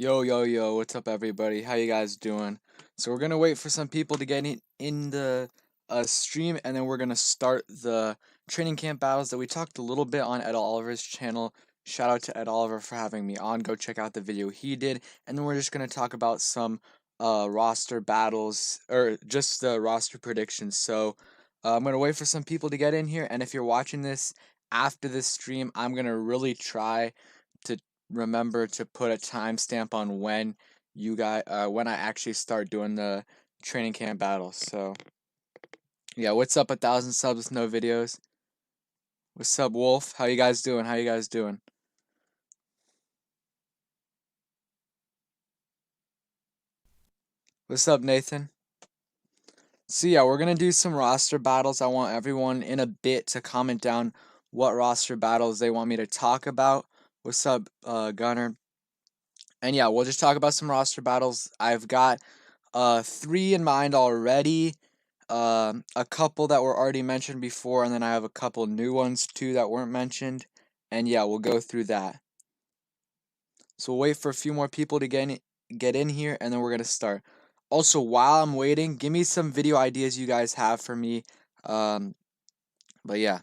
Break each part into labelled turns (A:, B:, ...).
A: Yo, yo, yo, what's up, everybody? How you guys doing? So we're gonna wait for some people to get in the stream, and then we're gonna start the training camp battles that we talked a little bit on Ed Oliver's channel. Shout out to Ed Oliver for having me on. Go check out the video he did, and then we're just gonna talk about some roster battles or just the roster predictions. So I'm gonna wait for some people to get in here, and if you're watching this after this stream, I'm gonna really try to remember to put a timestamp on when I actually start doing the training camp battles. So yeah, what's up? 1,000 subs with no videos. What's up, Wolf? How you guys doing? How you guys doing? What's up, Nathan? So yeah, we're gonna do some roster battles. I want everyone in a bit to comment down what roster battles they want me to talk about. What's up, Gunner? And yeah, we'll just talk about some roster battles. I've got 3 in mind already. A couple that were already mentioned before, and then I have a couple new ones too that weren't mentioned. And yeah, we'll go through that. So we'll wait for a few more people to get in here, and then we're gonna start. Also, while I'm waiting, give me some video ideas you guys have for me. But yeah.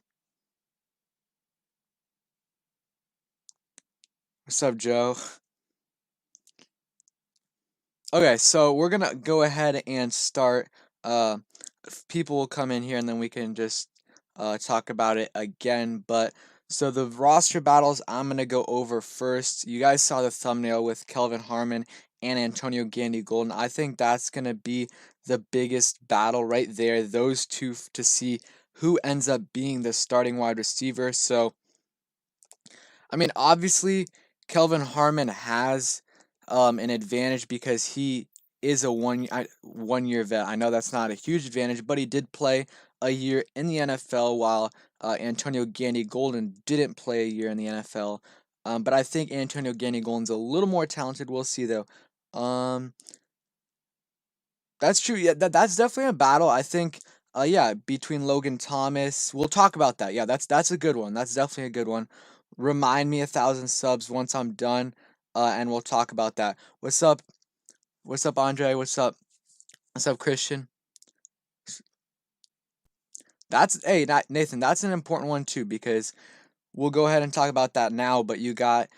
A: What's up, Joe? Okay, so we're gonna go ahead and start. People will come in here, and then we can just talk about it again. But so the roster battles I'm gonna go over first. You guys saw the thumbnail with Kelvin Harmon and Antonio Gandy Golden. I think that's gonna be the biggest battle right there. Those two to see who ends up being the starting wide receiver. So I mean, obviously, Kelvin Harmon has an advantage because he is a 1 year vet. I know that's not a huge advantage, but he did play a year in the NFL while Antonio Gandy Golden didn't play a year in the NFL. But I think Antonio Gandy Golden's a little more talented. We'll see though. Um, that's true. Yeah, that's definitely a battle. I think. Yeah, between Logan Thomas, we'll talk about that. Yeah, that's a good one. That's definitely a good one. Remind me 1,000 subs once I'm done, and we'll talk about that. What's up? What's up, Andre? What's up? What's up, Christian? That's hey, Nathan. That's an important one too because we'll go ahead and talk about that now. But you got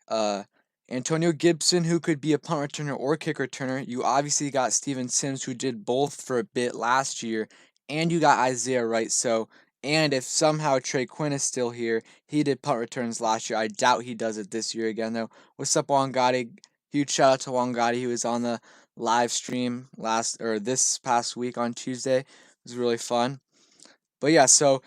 A: uh, Antonio Gibson, who could be a punt returner or kick returner. You obviously got Steven Sims, who did both for a bit last year, and you got Isaiah Wright. So, and if somehow Trey Quinn is still here, he did punt returns last year. I doubt he does it this year again, though. What's up, Wangati? Huge shout out to Wangati. He was on the live stream this past week on Tuesday. It was really fun. But yeah, so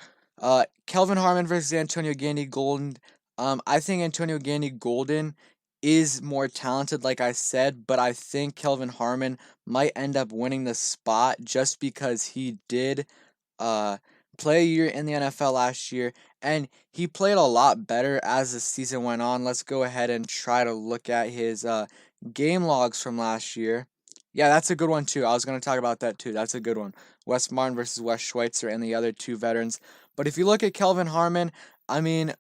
A: Kelvin Harmon versus Antonio Gandy Golden. I think Antonio Gandy Golden is more talented, like I said, but I think Kelvin Harmon might end up winning the spot just because he did uh, play a year in the NFL last year, and he played a lot better as the season went on. Let's go ahead and try to look at his game logs from last year. Yeah, that's a good one too. I was going to talk about that too. That's a good one. Wes Martin versus Wes Schweitzer and the other two veterans. But if you look at Kelvin Harmon, I mean,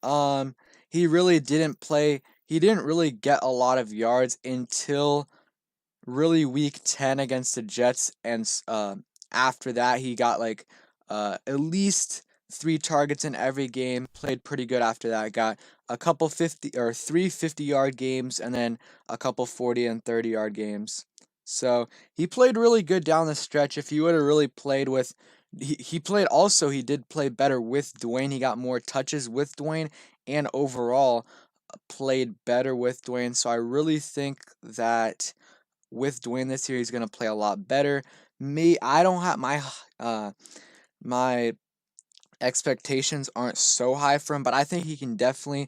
A: he really didn't play. He didn't really get a lot of yards until really week 10 against the Jets, and after that he got like at least 3 targets in every game. Played pretty good after that. Got a couple 50 or 3 50-yard games, and then a couple 40 and 30-yard games. So he played really good down the stretch. If he would have really played with, he played also. He did play better with Dwayne. He got more touches with Dwayne, and overall played better with Dwayne. So I really think that with Dwayne this year, he's gonna play a lot better. I don't have my expectations aren't so high for him, but I think he can definitely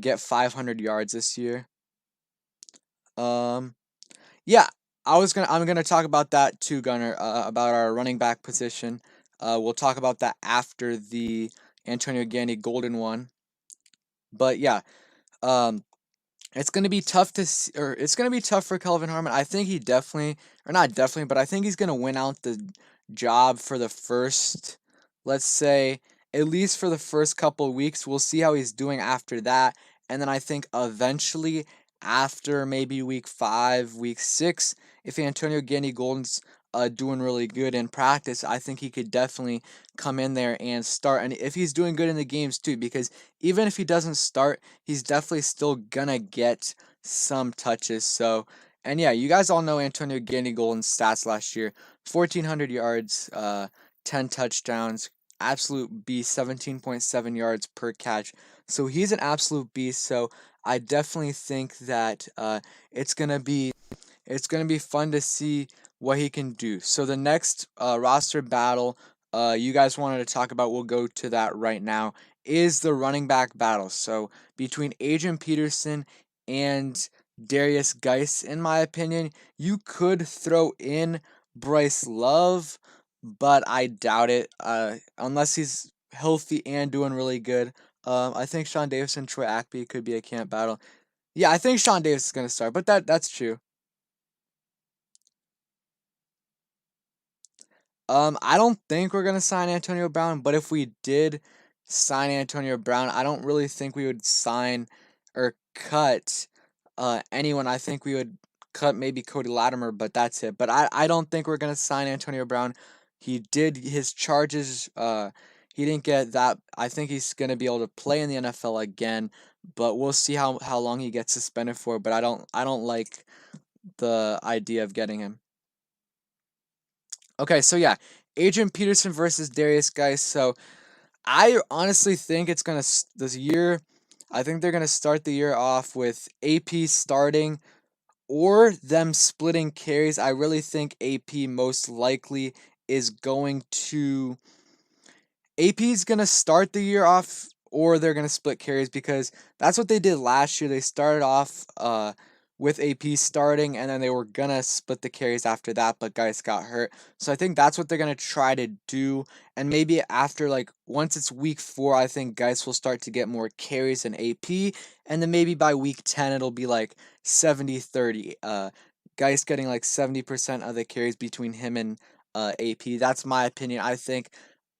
A: get 500 yards this year. Um, yeah, I'm gonna talk about that too, Gunner. About our running back position. We'll talk about that after the Antonio Gandy Golden one. But yeah, um, it's gonna be tough it's gonna be tough for Kelvin Harmon. I think he definitely, or not definitely, but I think he's gonna win out the job for the first, let's say, at least for the first couple of weeks. We'll see how he's doing after that, and then I think eventually, after maybe week 5, week 6, if Antonio Gandy Golden's doing really good in practice, I think he could definitely come in there and start. And if he's doing good in the games too, because even if he doesn't start, he's definitely still gonna get some touches. So, and yeah, you guys all know Antonio Gandy Golden's stats last year: 1,400 yards, 10 touchdowns, absolute beast, 17.7 yards per catch. So he's an absolute beast. So I definitely think that it's gonna be fun to see what he can do. So the next roster battle you guys wanted to talk about, we'll go to that right now, is the running back battle. So between Adrian Peterson and Darius Geis, in my opinion, you could throw in Bryce Love, but I doubt it unless he's healthy and doing really good. I think Sean Davis and Troy Ackby could be a camp battle. Yeah, I think Sean Davis is going to start, but that's true. I don't think we're gonna sign Antonio Brown, but if we did sign Antonio Brown, I don't really think we would sign or cut anyone. I think we would cut maybe Cody Latimer, but that's it. But I don't think we're gonna sign Antonio Brown. He did his charges. He didn't get that. I think he's gonna be able to play in the NFL again, but we'll see how long he gets suspended for. But I don't like the idea of getting him. Okay, so yeah, Adrian Peterson versus Darius Geis. So I honestly think it's gonna this year. I think they're gonna start the year off with AP starting or them splitting carries. I really think AP most likely is going to AP is going to start the year off or they're going to split carries because that's what they did last year. They started off with AP starting and then they were going to split the carries after that, but guys got hurt. So I think that's what they're going to try to do. And maybe after, like, once it's week 4, I think guys will start to get more carries than AP. And then maybe by week 10, it'll be like 70-30. Guys getting like 70% of the carries between him and AP. That's my opinion. I think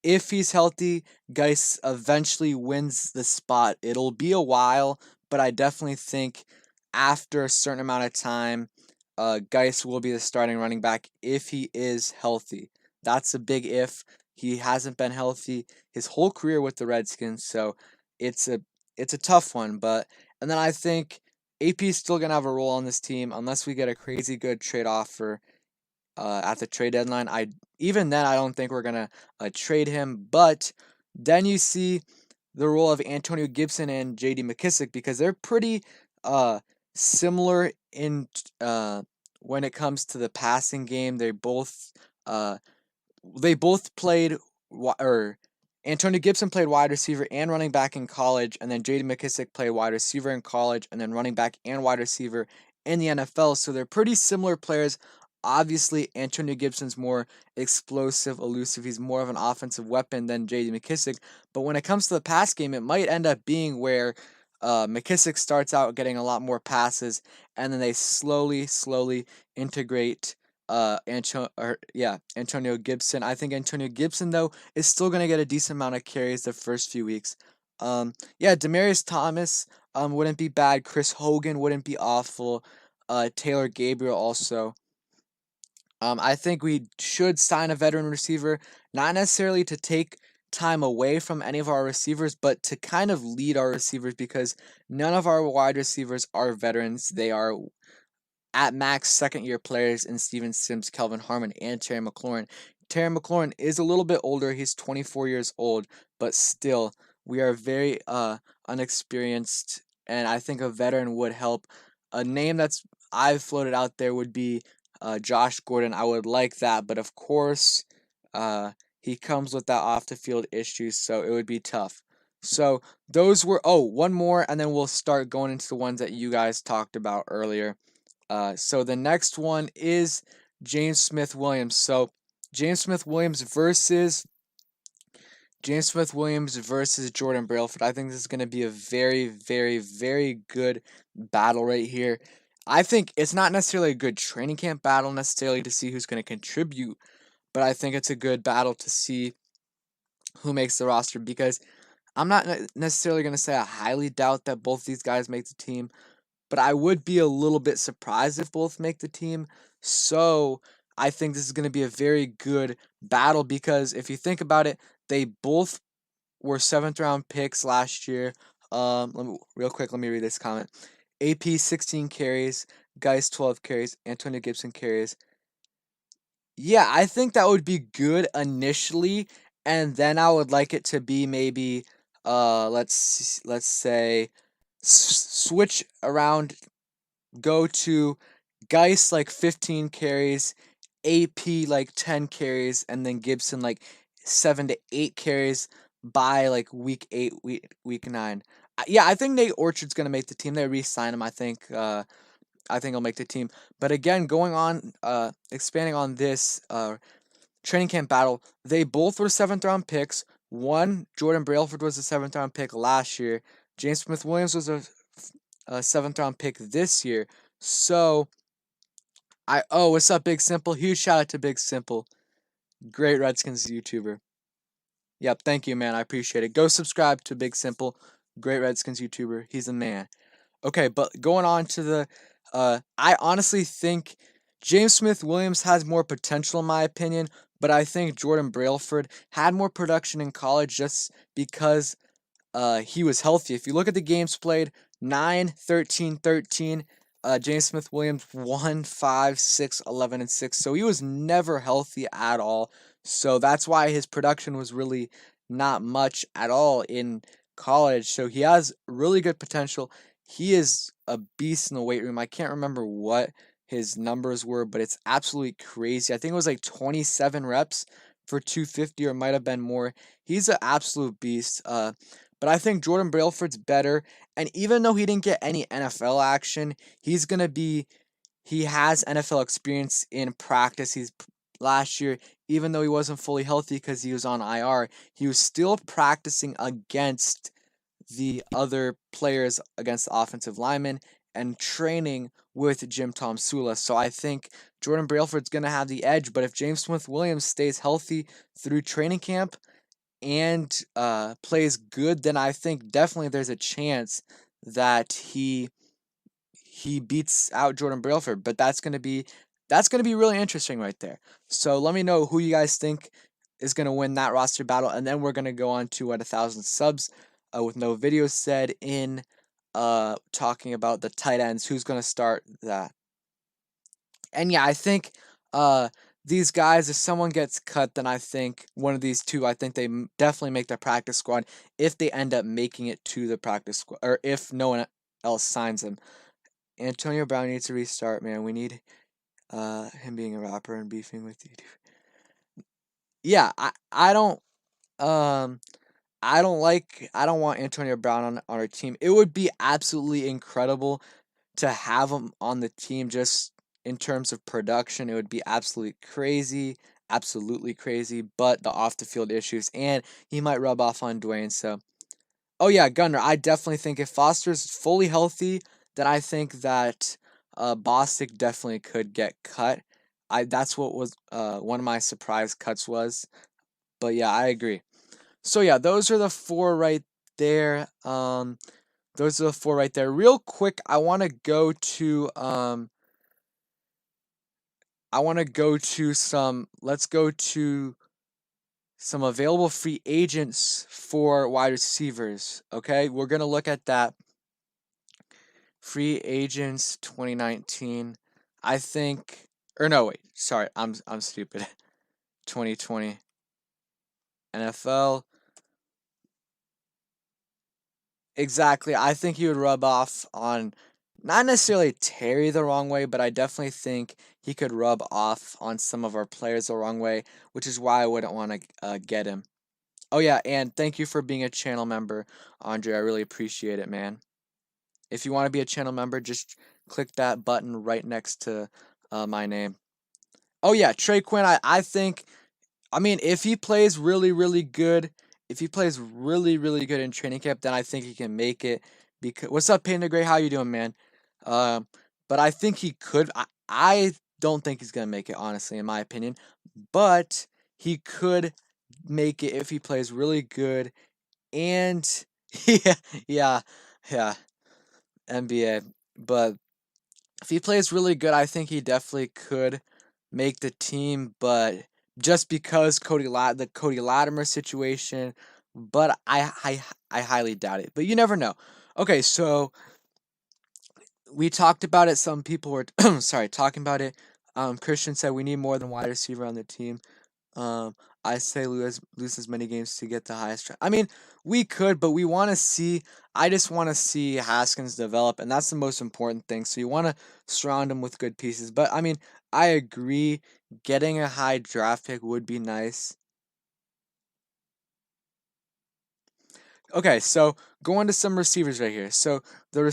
A: if he's healthy, Geis eventually wins the spot. It'll be a while, but I definitely think after a certain amount of time, Geis will be the starting running back if he is healthy. That's a big if. He hasn't been healthy his whole career with the Redskins, so it's a tough one. But and then I think AP is still gonna have a role on this team unless we get a crazy good trade offer at the trade deadline. Even then I don't think we're gonna trade him. But then you see the role of Antonio Gibson and J.D. McKissick because they're pretty uh, similar in when it comes to the passing game. Uh, they both played or Antonio Gibson played wide receiver and running back in college, and then J.D. McKissick played wide receiver in college, and then running back and wide receiver in the NFL. So they're pretty similar players. Obviously, Antonio Gibson's more explosive, elusive. He's more of an offensive weapon than J.D. McKissick. But when it comes to the pass game, it might end up being where McKissick starts out getting a lot more passes, and then they slowly integrate Antonio Gibson. I think Antonio Gibson though is still gonna get a decent amount of carries the first few weeks. Yeah, Demarius Thomas wouldn't be bad. Chris Hogan wouldn't be awful. Taylor Gabriel also. I think we should sign a veteran receiver, not necessarily to take time away from any of our receivers, but to kind of lead our receivers because none of our wide receivers are veterans. They are at max second-year players in Steven Sims, Kelvin Harmon, and Terry McLaurin. Terry McLaurin is a little bit older. He's 24 years old, but still, we are very unexperienced, and I think a veteran would help. A name that's I've floated out there would be Josh Gordon. I would like that, but of course, he comes with that off-the-field issues, so it would be tough. So those were one more, and then we'll start going into the ones that you guys talked about earlier. So the next one is James Smith Williams. So James Smith Williams versus Jordan Brailford. I think this is going to be a very, very, very good battle right here. I think it's not necessarily a good training camp battle necessarily to see who's going to contribute, but I think it's a good battle to see who makes the roster because I'm not necessarily going to say I highly doubt that both these guys make the team, but I would be a little bit surprised if both make the team. So I think this is going to be a very good battle because if you think about it, they both were 7th round picks last year. Real quick, let me read this comment. AP 16 carries, Geis 12 carries, Antonio Gibson carries. Yeah, I think that would be good initially, and then I would like it to be maybe let's say switch around, go to Geis like 15 carries, AP like 10 carries, and then Gibson like 7 to 8 carries by like week 8, week 9. Yeah, I think Nate Orchard's gonna make the team. They re-sign him. I think he'll make the team. But again, going on, expanding on this training camp battle, they both were 7th round picks. One, Jordan Brailford was a 7th round pick last year. James Smith Williams was a 7th round pick this year. So what's up, Big Simple? Huge shout out to Big Simple, great Redskins YouTuber. Yep, thank you, man. I appreciate it. Go subscribe to Big Simple, great Redskins YouTuber. He's a man. Okay, but going on to the, I honestly think James Smith Williams has more potential in my opinion, but I think Jordan Brailford had more production in college just because he was healthy. If you look at the games played, 9, 13, 13. James Smith Williams 1, 5, 6, 11, and 6. So he was never healthy at all. So that's why his production was really not much at all in college. So he has really good potential. He is a beast in the weight room. I can't remember what his numbers were, but it's absolutely crazy. I think it was like 27 reps for 250, or it might have been more. He's an absolute beast. But I think Jordan Brailford's better. And even though he didn't get any NFL action, he has NFL experience in practice. Last year, even though he wasn't fully healthy because he was on IR, he was still practicing against the other players, against the offensive linemen, and training with Jim Tom Sula. So I think Jordan Brailford's going to have the edge. But if James Smith Williams stays healthy through training camp and plays good, then I think definitely there's a chance that he beats out Jordan Brailford. But that's gonna be really interesting right there. So let me know who you guys think is gonna win that roster battle, and then we're gonna go on to 1,000 subs with no videos said in talking about the tight ends. Who's gonna start that? And yeah, I think these guys, if someone gets cut, then I think one of these two, I think they definitely make the practice squad if they end up making it to the practice squad, or if no one else signs them. Antonio Brown needs to restart, man. We need him being a rapper and beefing with you. Yeah, I don't I don't want Antonio Brown on our team. It would be absolutely incredible to have him on the team. Just in terms of production, it would be absolutely crazy. But the off the field issues, and he might rub off on Dwayne. So, oh yeah, Gunner, I definitely think if Foster's fully healthy, then I think that Bostic definitely could get cut. That's what was one of my surprise cuts was. But yeah, I agree. So yeah, those are the four right there. Those are the four right there. Real quick, I want to go to let's go to some available free agents for wide receivers. Okay, we're gonna look at that. Free agents 2019. I think, or no, wait, sorry, I'm stupid. 2020 NFL. Exactly. I think he would rub off on, not necessarily Terry the wrong way, but I definitely think he could rub off on some of our players the wrong way, which is why I wouldn't want to get him. Oh yeah, and thank you for being a channel member, Andre. I really appreciate it, man. If you want to be a channel member, just click that button right next to my name. Oh yeah, Trey Quinn. I think, I mean, if he plays really good, if he plays really good in training camp, then I think he can make it. Because what's up, Payne the Gray? How you doing, man? Um, but I think he could. I don't think he's gonna make it, honestly, in my opinion. But he could make it if he plays really good. And yeah, yeah, yeah. NBA. but if he plays really good, I think he definitely could make the team. But just because the Cody Latimer situation, but I highly doubt it. But you never know. Okay, so we talked about it. Some people were sorry talking about it. Christian said we need more than wide receiver on the team. Um, I say lose as many games to get the highest. I mean, we could, but we want to see. I just want to see Haskins develop, and that's the most important thing. So you want to surround him with good pieces. But I mean, I agree. Getting a high draft pick would be nice. Okay, so going to some receivers right here. So the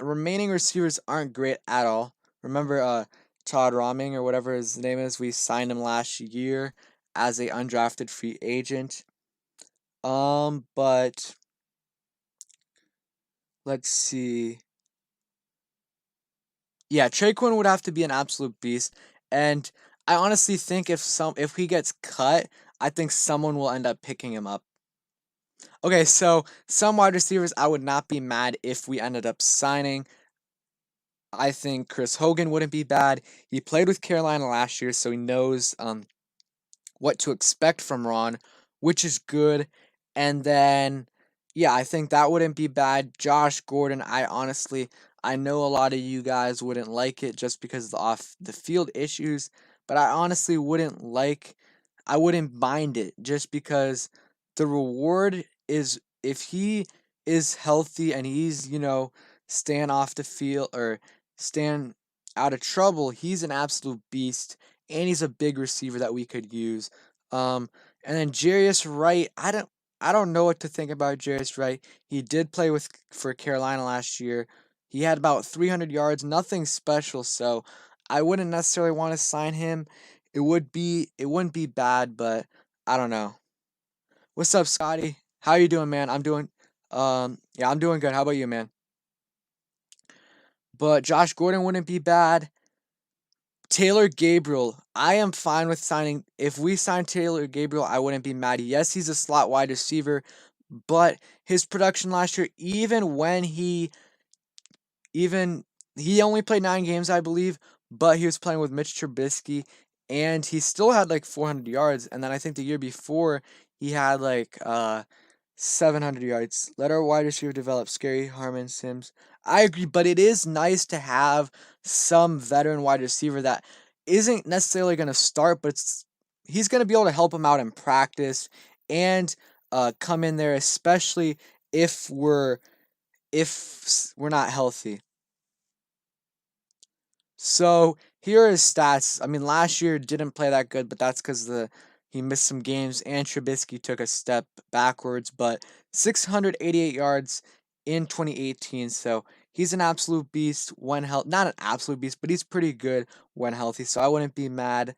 A: remaining receivers aren't great at all. Remember, Todd Roming or whatever his name is. We signed him last year as a undrafted free agent. But let's see. Yeah, Traquan would have to be an absolute beast, and I honestly think if he gets cut, I think someone will end up picking him up. Okay, so some wide receivers I would not be mad if we ended up signing. I think Chris Hogan wouldn't be bad. He played with Carolina last year, so he knows what to expect from Ron, which is good. And then, yeah, I think that wouldn't be bad. Josh Gordon, I know a lot of you guys wouldn't like it just because of the off the field issues, but I honestly I wouldn't mind it just because the reward is if he is healthy and he's, staying off the field or staying out of trouble, he's an absolute beast and he's a big receiver that we could use. Um, and then Jarius Wright, I don't know what to think about Jarius Wright. He did play for Carolina last year. He had about 300 yards, nothing special, so I wouldn't necessarily want to sign him. It wouldn't be bad, but I don't know. What's up, Scotty? How you doing, man? Yeah, I'm doing good. How about you, man? But Josh Gordon wouldn't be bad. Taylor Gabriel, I am fine with signing. If we sign Taylor Gabriel, I wouldn't be mad. Yes, he's a slot wide receiver, but his production last year, even he only played 9 games, I believe, but he was playing with Mitch Trubisky, and he still had like 400 yards. And then I think the year before he had like 700 yards. Let our wide receiver develop. Scary Harmon Sims. I agree, but it is nice to have some veteran wide receiver that isn't necessarily going to start, but he's going to be able to help him out in practice and come in there, especially if we're not healthy. So here are his stats. I mean, last year didn't play that good, but that's because he missed some games and Trubisky took a step backwards. But 688 yards in 2018. So he's an absolute beast when healthy. Not an absolute beast, but he's pretty good when healthy. So I wouldn't be mad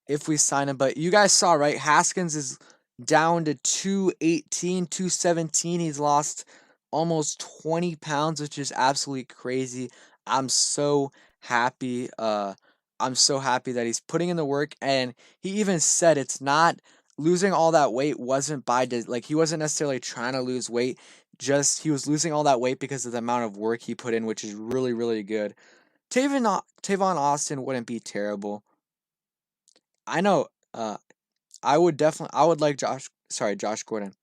A: if we sign him. But you guys saw, right? Haskins is down to 218, 217. He's lost almost 20 pounds, which is absolutely crazy. I'm so happy. I'm so happy that he's putting in the work, and he even said it's not losing all that weight wasn't like he wasn't necessarily trying to lose weight. Just he was losing all that weight because of the amount of work he put in, which is really really good. Tavon Austin wouldn't be terrible. I know. I would like Josh Gordon.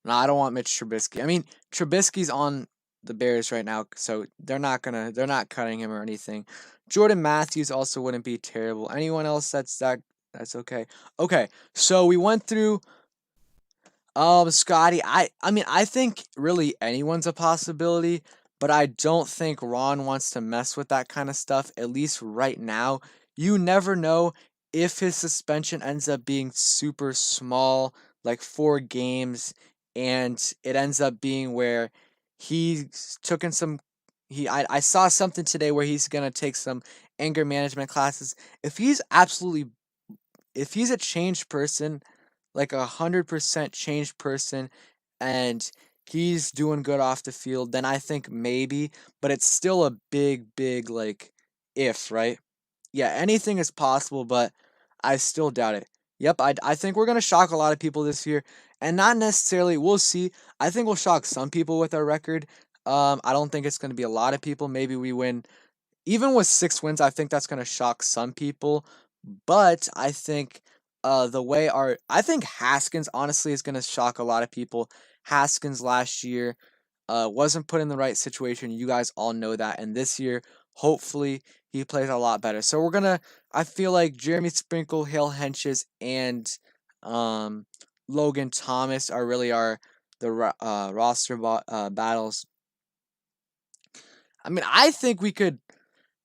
A: No, I don't want Mitch Trubisky. I mean, Trubisky's on the Bears right now, so they're not cutting him or anything. Jordan Matthews also wouldn't be terrible. Anyone else that's okay. Okay, so we went through Scotty. I mean I think really anyone's a possibility, but I don't think Ron wants to mess with that kind of stuff, at least right now. You never know if his suspension ends up being super small, like 4 games, and it ends up being where he's taken some I saw something today where he's gonna take some anger management classes. If he's a changed person, like 100% changed person, and he's doing good off the field, then I think maybe, but it's still a big like if, right? Yeah, anything is possible, but I still doubt it. Yep, I think we're gonna shock a lot of people this year, and not necessarily. We'll see. I think we'll shock some people with our record. I don't think it's going to be a lot of people. Maybe we win. Even with 6 wins, I think that's going to shock some people. But I think I think Haskins honestly is going to shock a lot of people. Haskins last year wasn't put in the right situation. You guys all know that. And this year, hopefully, he plays a lot better. So I feel like Jeremy Sprinkle, Hale Henches, and um, Logan Thomas are really roster battles. I mean, I think we could.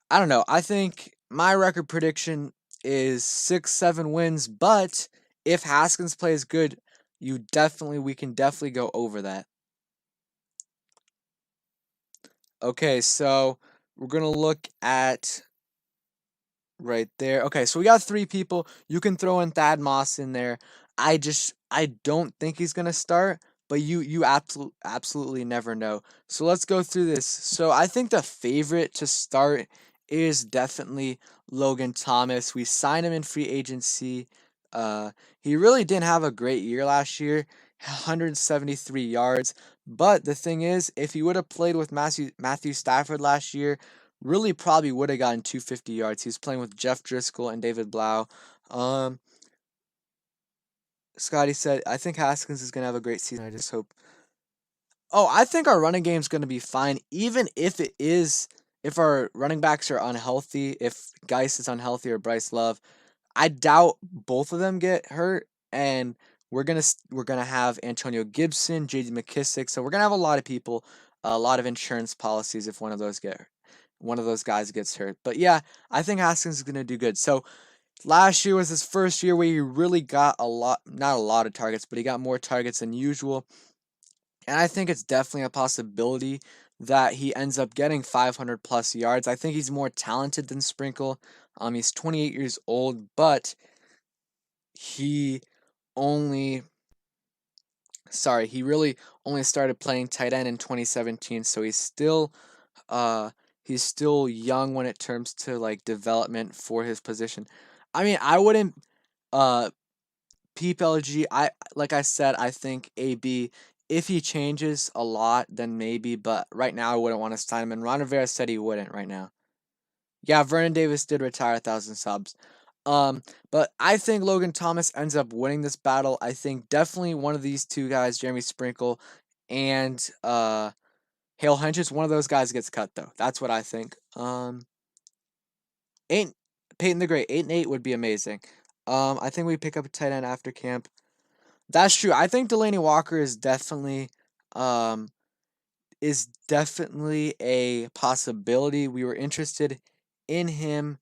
A: I don't know. I think my record prediction is 6, 7 wins. But if Haskins plays good, we can definitely go over that. Okay, so we're gonna look at right there. Okay, so we got 3 people. You can throw in Thad Moss in there. I don't think he's gonna start, but you absolutely never know. So let's go through this. So I think the favorite to start is definitely Logan Thomas. We signed him in free agency. He really didn't have a great year last year, 173 yards. But the thing is, if he would have played with Matthew Stafford last year, really probably would have gotten 250 yards. He was playing with Jeff Driscoll and David Blau. Um, Scotty said, I think Haskins is going to have a great season. I just hope. Oh, I think our running game is going to be fine, even if our running backs are unhealthy, if Geis is unhealthy or Bryce Love. I doubt both of them get hurt, and we're gonna have Antonio Gibson, J.D. McKissick, so we're gonna have a lot of people, a lot of insurance policies if one of those guys gets hurt. But yeah, I think Haskins is gonna do good. So last year was his first year where he really got not a lot of targets, but he got more targets than usual, and I think it's definitely a possibility that he ends up getting 500 plus yards. I think he's more talented than Sprinkle. He's 28 years old, but he only he really only started playing tight end in 2017, so he's still young when it comes to like development for his position. I mean, I wouldn't peep LG. Like I said, I think AB, if he changes a lot, then maybe, but right now I wouldn't want to sign him, and Ron Rivera said he wouldn't right now. Yeah, Vernon Davis did retire 1,000 subs. But I think Logan Thomas ends up winning this battle. I think definitely one of these two guys, Jeremy Sprinkle and Hale Henches, one of those guys gets cut though. That's what I think. Eight Peyton the Great, 8-8 would be amazing. I think we pick up a tight end after camp. That's true. I think Delaney Walker um is definitely a possibility. In him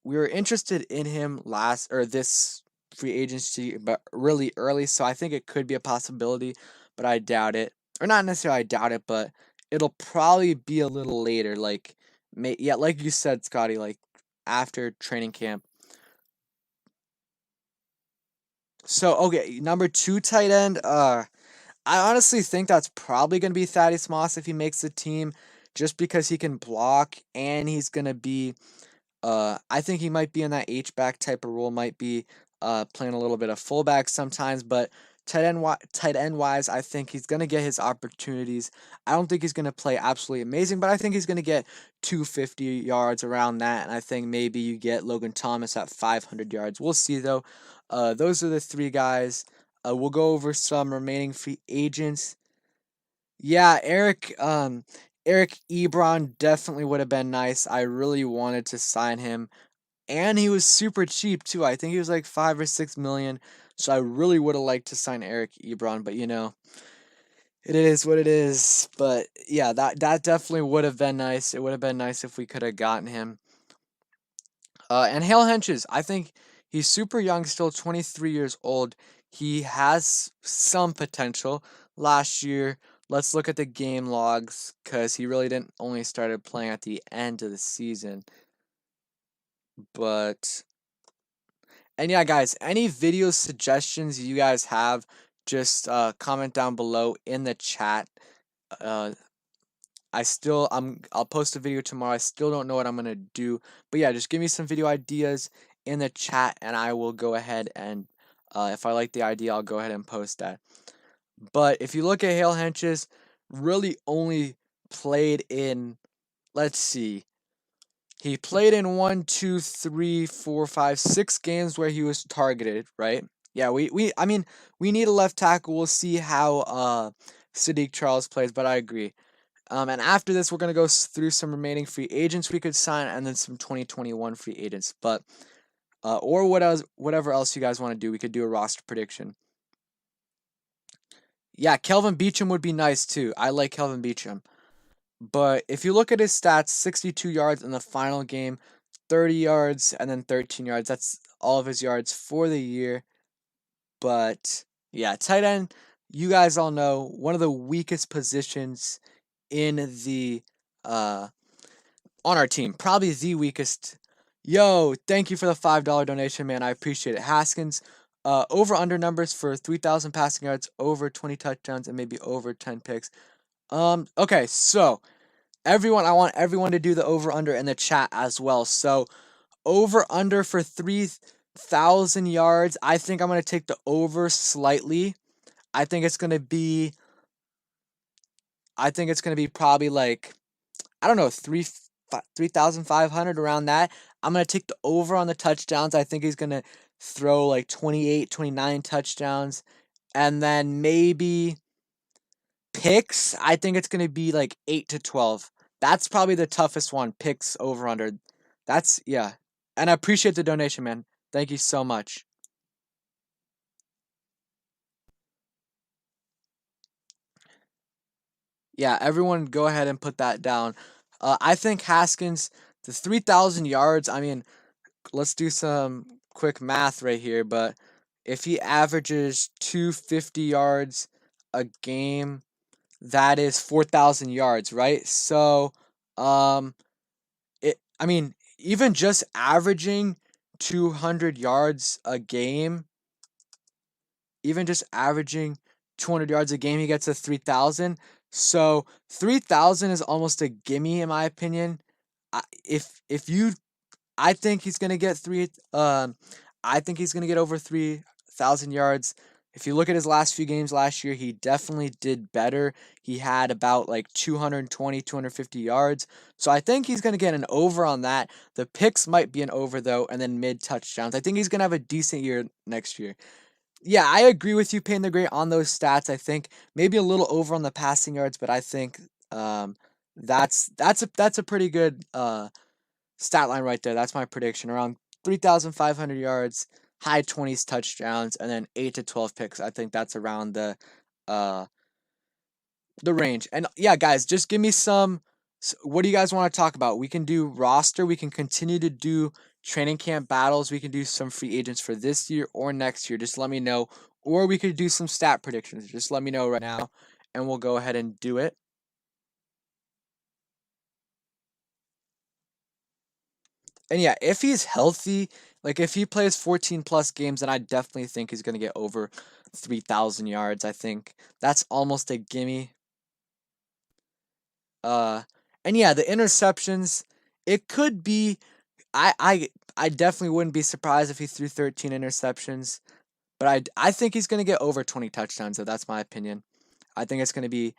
A: we were interested in him this free agency, but really early. So I think it could be a possibility, but I doubt it. Or not necessarily I doubt it, but it'll probably be a little later. Like you said, Scotty, like after training camp. So okay, number 2 tight end. I honestly think that's probably gonna be Thaddeus Moss if he makes the team, just because he can block and he's gonna be I think he might be in that H-back type of role, might be playing a little bit of fullback sometimes, but tight end wise, I think he's going to get his opportunities. I don't think he's going to play absolutely amazing, but I think he's going to get 250 yards around that, and I think maybe you get Logan Thomas at 500 yards. We'll see, though. Those are the 3 guys. We'll go over some remaining free agents. Yeah, Eric Ebron definitely would have been nice. I really wanted to sign him. And he was super cheap too. I think he was like 5 or 6 million. So I really would have liked to sign Eric Ebron, but it is what it is. But yeah, that definitely would have been nice. It would have been nice if we could have gotten him. And Hale Henches, I think he's super young, still 23 years old. He has some potential. Last year, let's look at the game logs because he really didn't only started playing at the end of the season. But and yeah, guys, any video suggestions you guys have, just comment down below in the chat. Uh, I'll post a video tomorrow. I still don't know what I'm gonna do, but yeah, just give me some video ideas in the chat, and I will go ahead and if I like the idea, I'll go ahead and post that. But if you look at Hale Henches, really only played in, let's see, he played in 6 games where he was targeted, right? Yeah, I mean, we need a left tackle. We'll see how Sadiq Charles plays, but I agree. And after this, we're gonna go through some remaining free agents we could sign, and then some 2021 free agents. But or whatever else you guys want to do, we could do a roster prediction. Yeah, Kelvin Beachum would be nice too. I like Kelvin Beachum. But if you look at his stats, 62 yards in the final game, 30 yards, and then 13 yards. That's all of his yards for the year. But yeah, tight end, you guys all know, one of the weakest positions in the on our team. Probably the weakest. Yo, thank you for the $5 donation, man. I appreciate it. Haskins, over under numbers for 3,000 passing yards, over 20 touchdowns, and maybe over 10 picks. Okay, so I want everyone to do the over under in the chat as well. So over under for 3,000 yards. I think I'm gonna take the over slightly. I think it's gonna be. I think it's gonna be probably like, I don't know, 3,500 around that. I'm gonna take the over on the touchdowns. I think he's gonna throw like 28, 29 touchdowns, and then maybe picks. I think it's gonna be like 8 to 12. That's probably the toughest one. Picks over under. That's yeah. And I appreciate the donation, man. Thank you so much. Yeah, everyone go ahead and put that down. I think Haskins, the 3,000 yards, I mean, let's do some quick math right here, but if he averages 250 yards a game, that is 4,000 yards, right? So, um, I mean, even just averaging 200 yards a game, even just averaging 200 yards a game, he gets to 3,000. So 3,000 is almost a gimme in my opinion. If you, I think he's gonna get I think he's gonna get over 3,000 yards. If you look at his last few games last year, he definitely did better. He had about like 220, 250 yards. So I think he's going to get an over on that. The picks might be an over though, and then mid touchdowns. I think he's going to have a decent year next year. Yeah, I agree with you, Payne the Great, on those stats. I think maybe a little over on the passing yards, but I think that's a pretty good stat line right there. That's my prediction. Around 3,500 yards, high 20s touchdowns, and then 8 to 12 picks. I think that's around uh the range. And yeah, guys, just give me some. What do you guys want to talk about? We can do roster. We can continue to do training camp battles. We can do some free agents for this year or next year. Just let me know. Or we could do some stat predictions. Just let me know right now, and we'll go ahead and do it. And yeah, if he's healthy, like if he plays 14 plus games, then I definitely think he's going to get over 3,000 yards. I think that's almost a gimme. Uh, and yeah, the interceptions, it could be. I definitely wouldn't be surprised if he threw 13 interceptions, but I think he's going to get over 20 touchdowns. So that's my opinion. I think it's going to be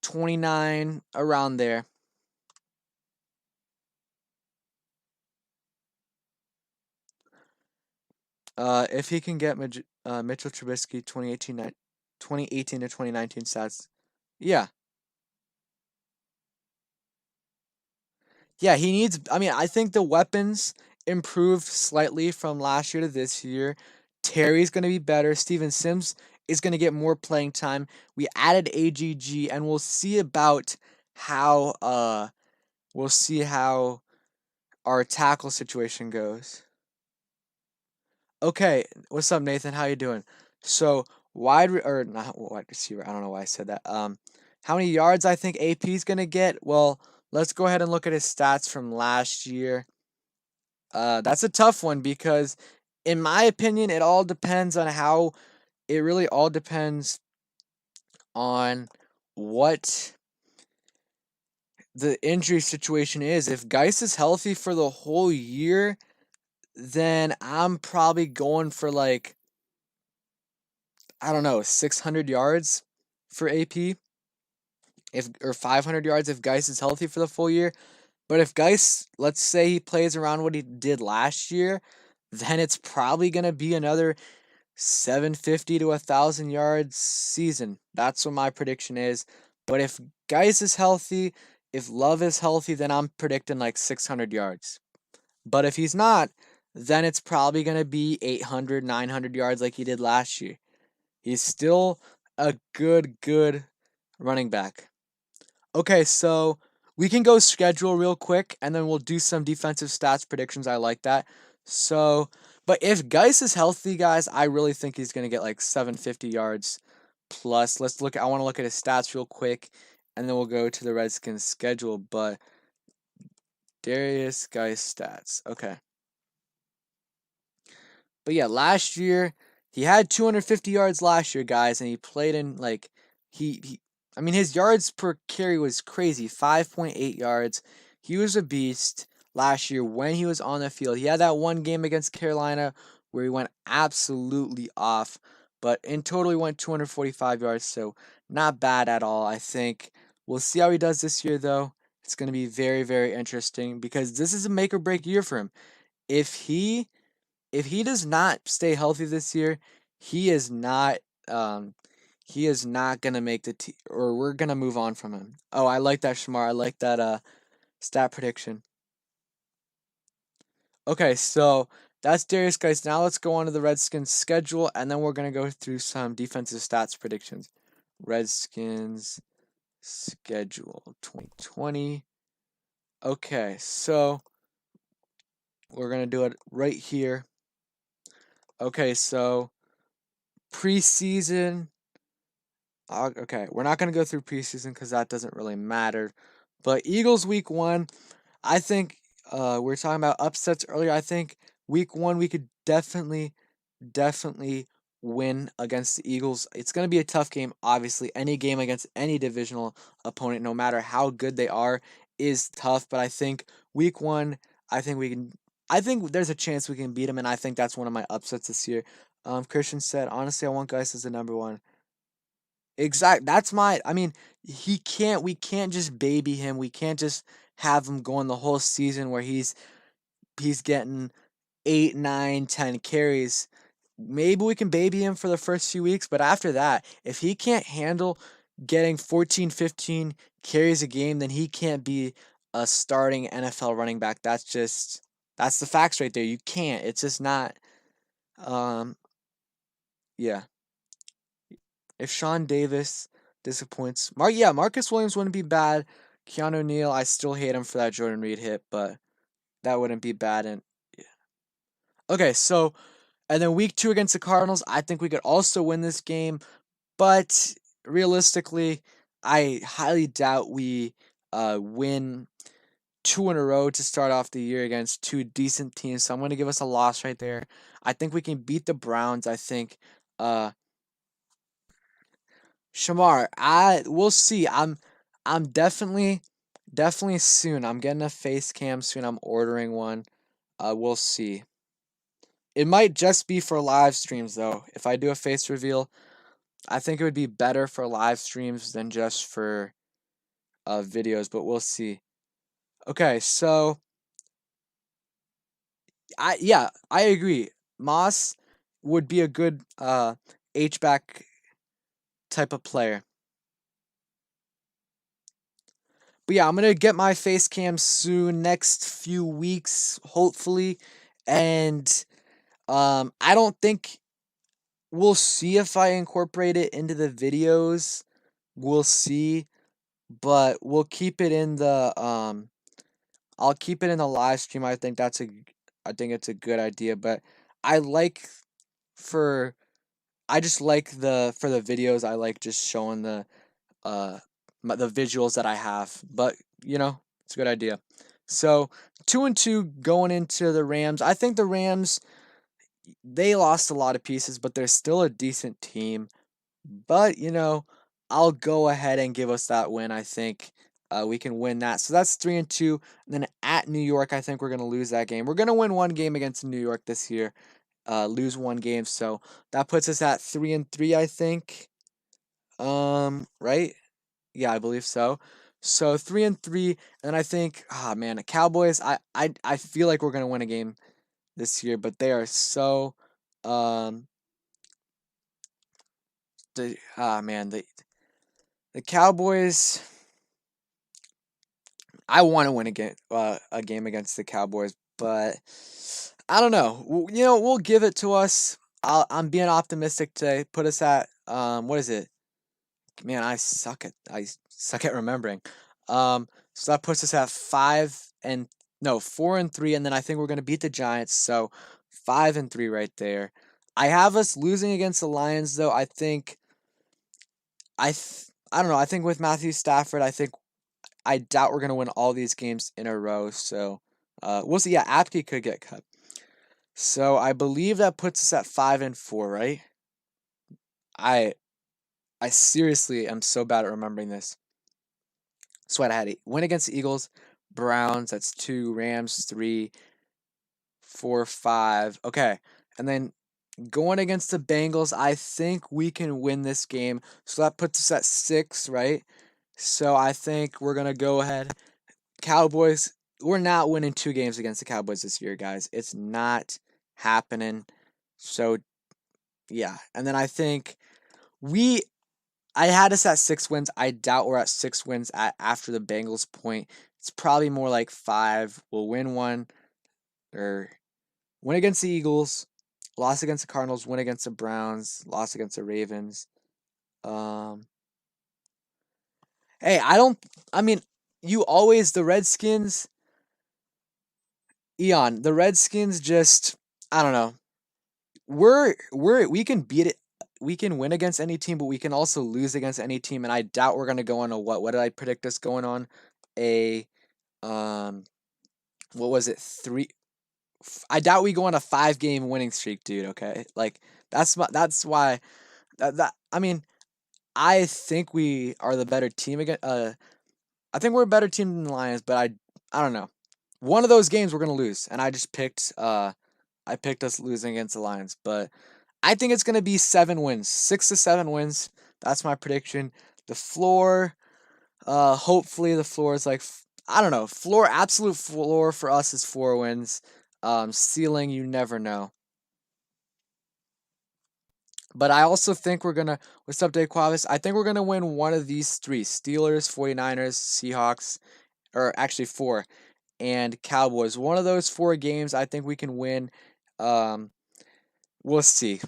A: 29 around there. If he can get Mitchell Trubisky 2018 to 2019 stats, yeah, yeah, he needs. I mean, I think the weapons improved slightly from last year to this year. Terry's going to be better. Steven Sims is going to get more playing time. We added AGG, and how we'll see how our tackle situation goes. Okay, what's up, Nathan? How you doing? So or not wide receiver. I don't know why I said that. How many yards I think AP is gonna get? Well, let's go ahead and look at his stats from last year. That's a tough one because, in my opinion, it all depends on how. It really all depends on what the injury situation is. If Geis is healthy for the whole year, then I'm probably going for like, I don't know, 600 yards for AP. if or 500 yards if Geis is healthy for the full year. But if Geis, let's say he plays around what he did last year, then it's probably gonna be another 750 to 1,000 yards season. That's what my prediction is. But if Geis is healthy, if Love is healthy, then I'm predicting like 600 yards. But if he's not, then it's probably going to be 800, 900 yards like he did last year. He's still a good running back. Okay, so we can go schedule real quick and then we'll do some defensive stats predictions. I like that. So, but if Geis is healthy, guys, I really think he's going to get like 750 yards plus. I want to look at his stats real quick and then we'll go to the Redskins schedule. But Darius Geis stats. Okay. But yeah, last year he had 250 yards last year, guys, and he played in like he I mean his yards per carry was crazy, 5.8 yards. He was a beast last year when he was on the field. He had that one game against Carolina where he went absolutely off, but in total he went 245 yards, so not bad at all, I think. We'll see how he does this year though. It's going to be very interesting because this is a make or break year for him. If he if he does not stay healthy this year, he is not um he is not gonna make the team, or we're gonna move on from him. Oh, I like that, Shamar. I like that stat prediction. Okay, so that's Darius, guys. Now let's go on to the Redskins schedule, and then we're gonna go through some defensive stats predictions. Redskins schedule 2020. Okay, so we're gonna do it right here. Okay, so preseason. Okay, we're not going to go through preseason because that doesn't really matter. But Eagles week one, I think we were talking about upsets earlier. I think week one we could definitely win against the Eagles. It's going to be a tough game, obviously. Any game against any divisional opponent, no matter how good they are, is tough. But I think week one, I think we can. I think there's a chance we can beat them, and I think that's one of my upsets this year. Christian said, honestly, I want guys as the number one. Exact. That's my. I mean, he can't. We can't just baby him. We can't just have him going the whole season where he's getting 8, 9, 10 carries. Maybe we can baby him for the first few weeks, but after that, if he can't handle getting 14, 15 carries a game, then he can't be a starting NFL running back. That's the facts right there. You can't. It's just not. Um. Yeah. If Sean Davis disappoints, Marcus Williams wouldn't be bad. Keanu Neal, I still hate him for that Jordan Reed hit, but that wouldn't be bad. And yeah. Okay, so and then week two against the Cardinals, I think we could also win this game, but realistically, I highly doubt we win two in a row to start off the year against two decent teams. So I'm going to give us a loss right there. I think we can beat the Browns. I think uh, Shamar, I we'll see. I'm definitely soon. I'm getting a face cam soon. I'm ordering one. We'll see. It might just be for live streams though. If I do a face reveal, I think it would be better for live streams than just for videos, but we'll see. Okay, so I agree. Moss would be a good H back type of player. But yeah, I'm gonna get my face cam soon, next few weeks, hopefully. And I don't think we'll see if I incorporate it into the videos. We'll see. But we'll keep it in the I'll keep it in the live stream. I think it's a good idea. But I like for I just like the for the videos, I like just showing uh the visuals that I have. But it's a good idea. So 2-2 going into the Rams. I think the Rams, they lost a lot of pieces, but they're still a decent team. But I'll go ahead and give us that win. I think we can win that. So that's 3-2. And then at New York, I think we're gonna lose that game. We're gonna win one game against New York this year. Lose one game, so that puts us at 3-3. I think. Right? Yeah, I believe so. So 3-3, and I think, man, the Cowboys. I feel like we're gonna win a game this year, but they are so, um, man, the Cowboys. I want to win a game against the Cowboys, but I don't know. We'll give it to us. I'm being optimistic today. Put us at what is it? Man, I suck at remembering. So that puts us at 4-3, and then I think we're gonna beat the Giants. So 5-3 right there. I have us losing against the Lions though. I don't know. I think with Matthew Stafford, I doubt we're gonna win all these games in a row. So we'll see. Yeah, Apke could get cut. So I believe that puts us at 5-4, right? I I seriously am so bad at remembering this. So what I had it. Win against the Eagles, Browns, that's 2, Rams, 3, 4, 5. Okay. And then going against the Bengals, I think we can win this game. So that puts us at 6, right? So I think we're gonna go ahead. Cowboys, we're not winning 2 games against the Cowboys this year, guys. It's not happening. So yeah. And then I think we I had us at 6 wins. I doubt we're at 6 wins after the Bengals point. It's probably more like 5. We'll win one, or win against the Eagles, loss against the Cardinals, win against the Browns, loss against the Ravens. Um, hey, I mean, the Redskins, Ayan, the Redskins just, I don't know. We can beat it. We can win against any team, but we can also lose against any team. And I doubt we're gonna go on a what? What did I predict us going on? A um, what was it? I doubt we go on a 5-game winning streak, dude. Okay, like that's why that I mean I think we are the better team again. I think we're a better team than the Lions, but I don't know. One of those games we're gonna lose, and I picked us losing against the Lions, but I think it's gonna be 7 wins, 6 to 7 wins. That's my prediction. The floor, hopefully the floor is like I don't know. Absolute floor for us is 4 wins. Ceiling, you never know. But I also think we're gonna. What's up, Dave Quavis? I think we're gonna win one of these 3: Steelers, 49ers, Seahawks, or actually 4, and Cowboys. One of those 4 games, I think we can win. Um, we'll see.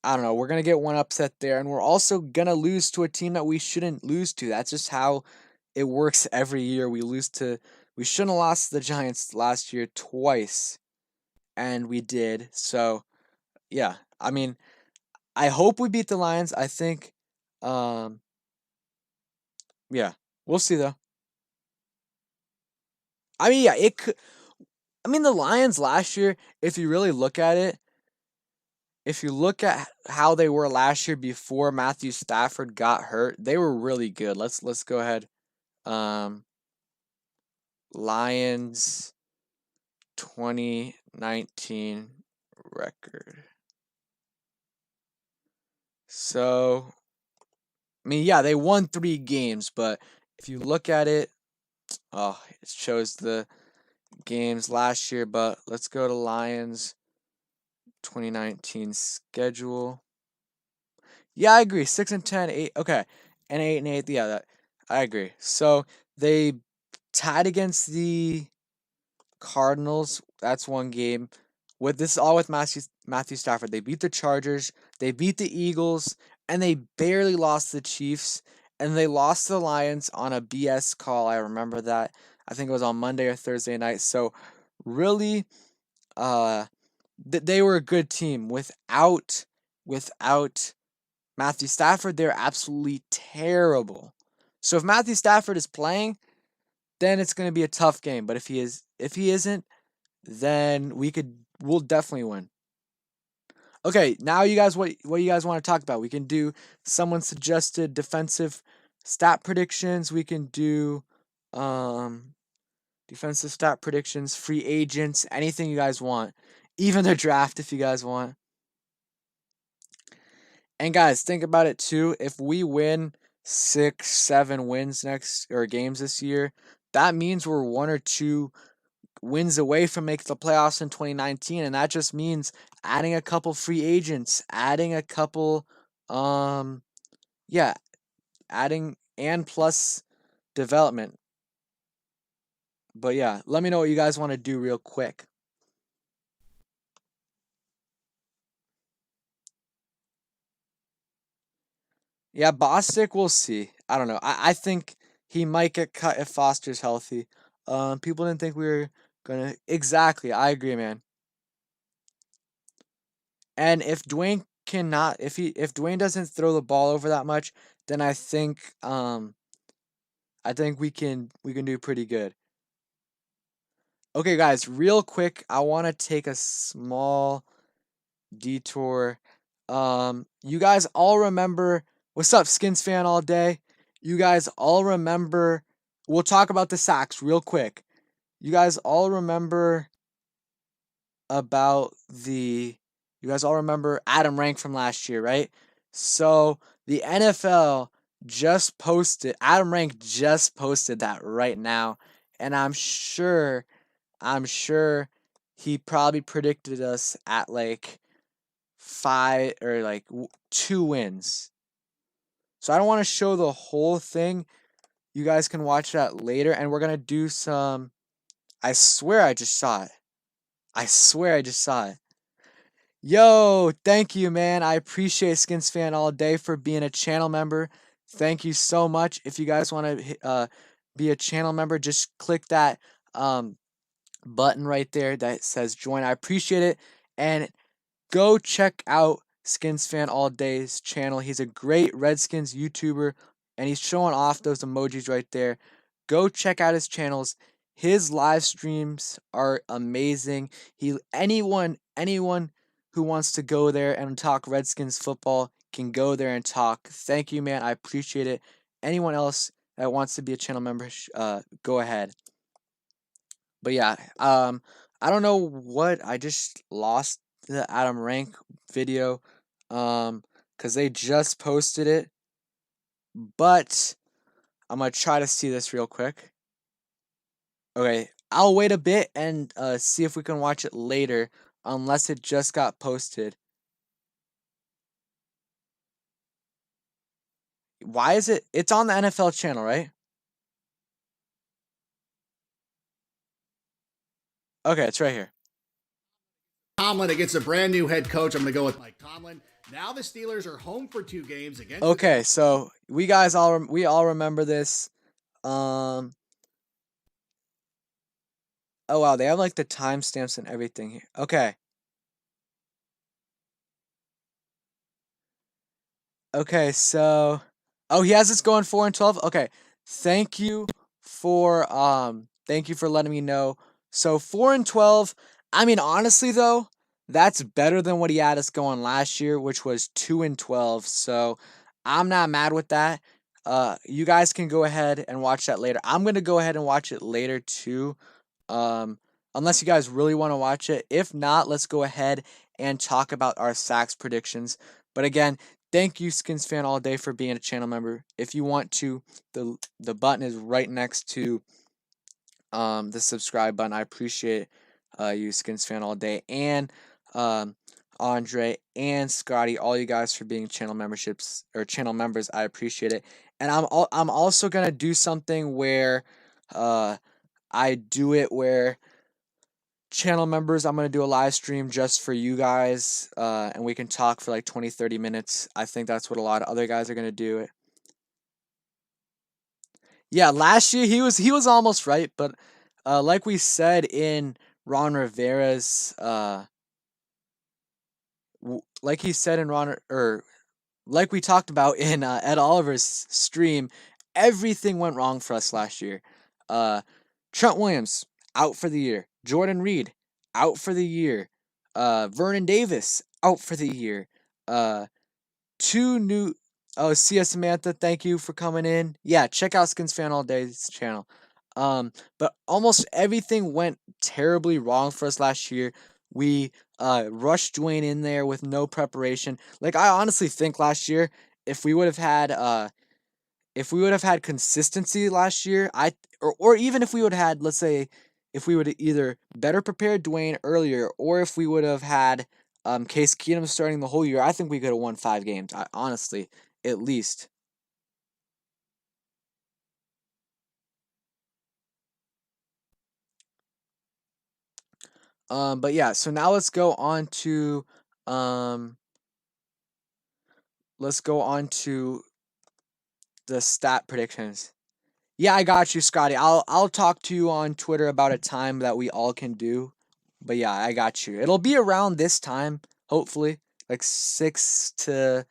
A: I don't know. We're gonna get one upset there, and we're also gonna lose to a team that we shouldn't lose to. That's just how it works every year. We shouldn't have lost to the Giants last year twice, and we did. So yeah, I mean, I hope we beat the Lions. I think, um, yeah, we'll see though. I mean, yeah, it could. I mean, the Lions last year, if you really look at it, if you look at how they were last year before Matthew Stafford got hurt, they were really good. Let's go ahead. Um, Lions 2019 record. So, I mean, yeah, they won 3 games, but if you look at it, oh, it shows the games last year, but let's go to Lions 2019 schedule. Yeah, I agree. 6-10, 8. Okay, and 8-8. Yeah, I agree. So they tied against the Cardinals. That's 1 game. With this all with Matthew Stafford. They beat the Chargers. They beat the Eagles, and they barely lost the Chiefs. And they lost the Lions on a BS call. I remember that. I think it was on Monday or Thursday night. So really, uh, they were a good team. Without Matthew Stafford, they're absolutely terrible. So if Matthew Stafford is playing, then it's going to be a tough game. But if he isn't, then we'll definitely win. Okay, now you guys, what you guys want to talk about? We can do someone suggested defensive stat predictions. We can do um defensive stat predictions, free agents, anything you guys want. Even the draft if you guys want. And guys, think about it too. If we win 6, 7 wins games this year, that means we're 1 or 2 wins away from making the playoffs in 2019, and that just means adding a couple free agents, adding a couple, um, yeah, adding and plus development. But yeah, let me know what you guys want to do real quick. Yeah, Bostic, we'll see. I don't know. I think he might get cut if Foster's healthy. People didn't think we were gonna exactly. I agree, man. And if Dwayne cannot, if Dwayne doesn't throw the ball over that much, then I think we can do pretty good. Okay, guys, real quick, I want to take a small detour. You guys all remember what's up, Skins fan all day? You guys all remember we'll talk about the sacks real quick. You guys all remember about the you guys all remember Adam Rank from last year, right? So the NFL just posted Adam Rank just posted that right now, and I'm sure he probably predicted us at like 2 wins. So I don't want to show the whole thing. You guys can watch that later, and we're gonna do some. I swear I just saw it. I swear I just saw it. Yo, thank you, man. I appreciate Skins Fan all day for being a channel member. Thank you so much. If you guys want to be a channel member, just click that button right there that says join. I appreciate it. And go check out Skins Fan All Day's channel. He's a great Redskins YouTuber, and he's showing off those emojis right there. Go check out his channels. His live streams are amazing. Anyone who wants to go there and talk Redskins football can go there and talk. Thank you, man. I appreciate it. Anyone else that wants to be a channel member, go ahead. But yeah, I don't know what I just lost the Adam Rank video, because they just posted it. But I'm gonna try to see this real quick. Okay, I'll wait a bit and see if we can watch it later, unless it just got posted. Why is it? It's on the NFL channel, right? Okay, it's right here.
B: Tomlin against a brand new head coach. I'm going to go with Mike Tomlin. Now the Steelers are home for 2 games against.
A: Okay, so we all remember this. Oh wow, they have like the timestamps and everything here. Okay. Okay, so he has us going 4-12. Okay. Thank you for letting me know. So 4-12, I mean honestly though, that's better than what he had us going last year, which was 2-12. So I'm not mad with that. You guys can go ahead and watch that later. I'm going to go ahead and watch it later too. Unless you guys really want to watch it. If not, let's go ahead and talk about our sacks predictions. But again, thank you, Skins Fan All Day, for being a channel member. If you want to, the button is right next to the subscribe button. I appreciate you, Skins Fan All Day, and Andre and Scotty, all you guys for being channel members. I appreciate it. And I'm also gonna do something where I do it where channel members, I'm going to do a live stream just for you guys, and we can talk for like 20-30 minutes. I think that's what a lot of other guys are going to do. Yeah, last year he was almost right, but like we said in Ron Rivera's like he said in Ron or like we talked about in Ed Oliver's stream, everything went wrong for us last year. Trent Williams out for the year. Jordan Reed out for the year. Vernon Davis out for the year. Two new. Oh, Sia Samantha, thank you for coming in. Yeah, check out Skins Fan All Day's channel. But almost everything went terribly wrong for us last year. We rushed Dwayne in there with no preparation. Like I honestly think last year, if we would have had if we would have had consistency last year, or even if we would have had, let's say, if we would have either better prepared Dwayne earlier, or if we would have had Case Keenum starting the whole year, I think we could have won 5 games. Honestly, at least. But yeah, so now um, let's go on to the stat predictions. Yeah, I got you, Scotty. I'll talk to you on Twitter about a time that we all can do. But yeah, I got you. It'll be around this time, hopefully, like 5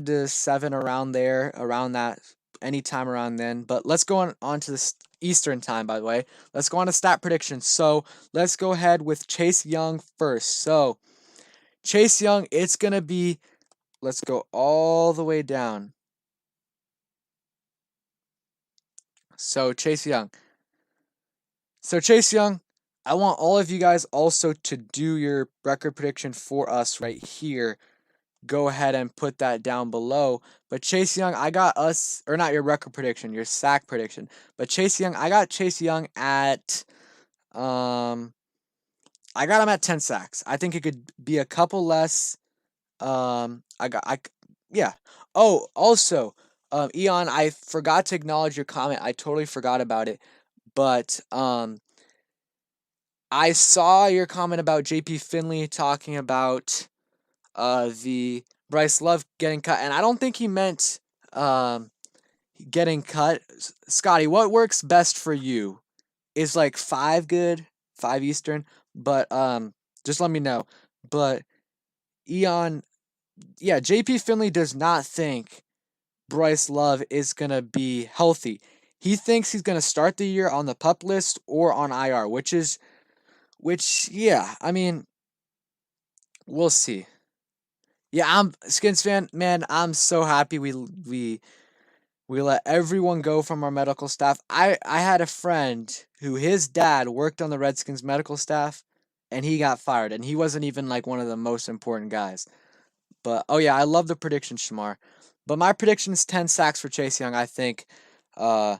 A: to 7 around there, around that, anytime around then. But let's go on to the Eastern time, by the way. Let's go on to stat predictions. So let's go ahead with Chase Young first. So Chase Young, it's gonna be. Let's go all the way down. So Chase Young. So Chase Young, I want all of you guys also to do your record prediction for us right here. Go ahead and put that down below. But Chase Young, I got us, or not your record prediction, your sack prediction. But Chase Young, I got Chase Young at, I got him at 10 sacks. I think it could be a couple less. Yeah. Oh, also, Ayan, I forgot to acknowledge your comment. I totally forgot about it. But, I saw your comment about JP Finley talking about the Bryce Love getting cut, and I don't think he meant getting cut. Scotty, what works best for you? Is like 5 good, 5 Eastern, but just let me know. But Eon, yeah, JP Finley does not think Bryce Love is gonna be healthy. He thinks he's gonna start the year on the pup list or on IR, yeah, I mean, we'll see. Yeah, I'm Skins fan, man. I'm so happy we let everyone go from our medical staff. I had a friend who his dad worked on the Redskins medical staff, and he got fired, and he wasn't even like one of the most important guys. But oh yeah, I love the prediction, Shamar. But my prediction is 10 sacks for Chase Young. I think uh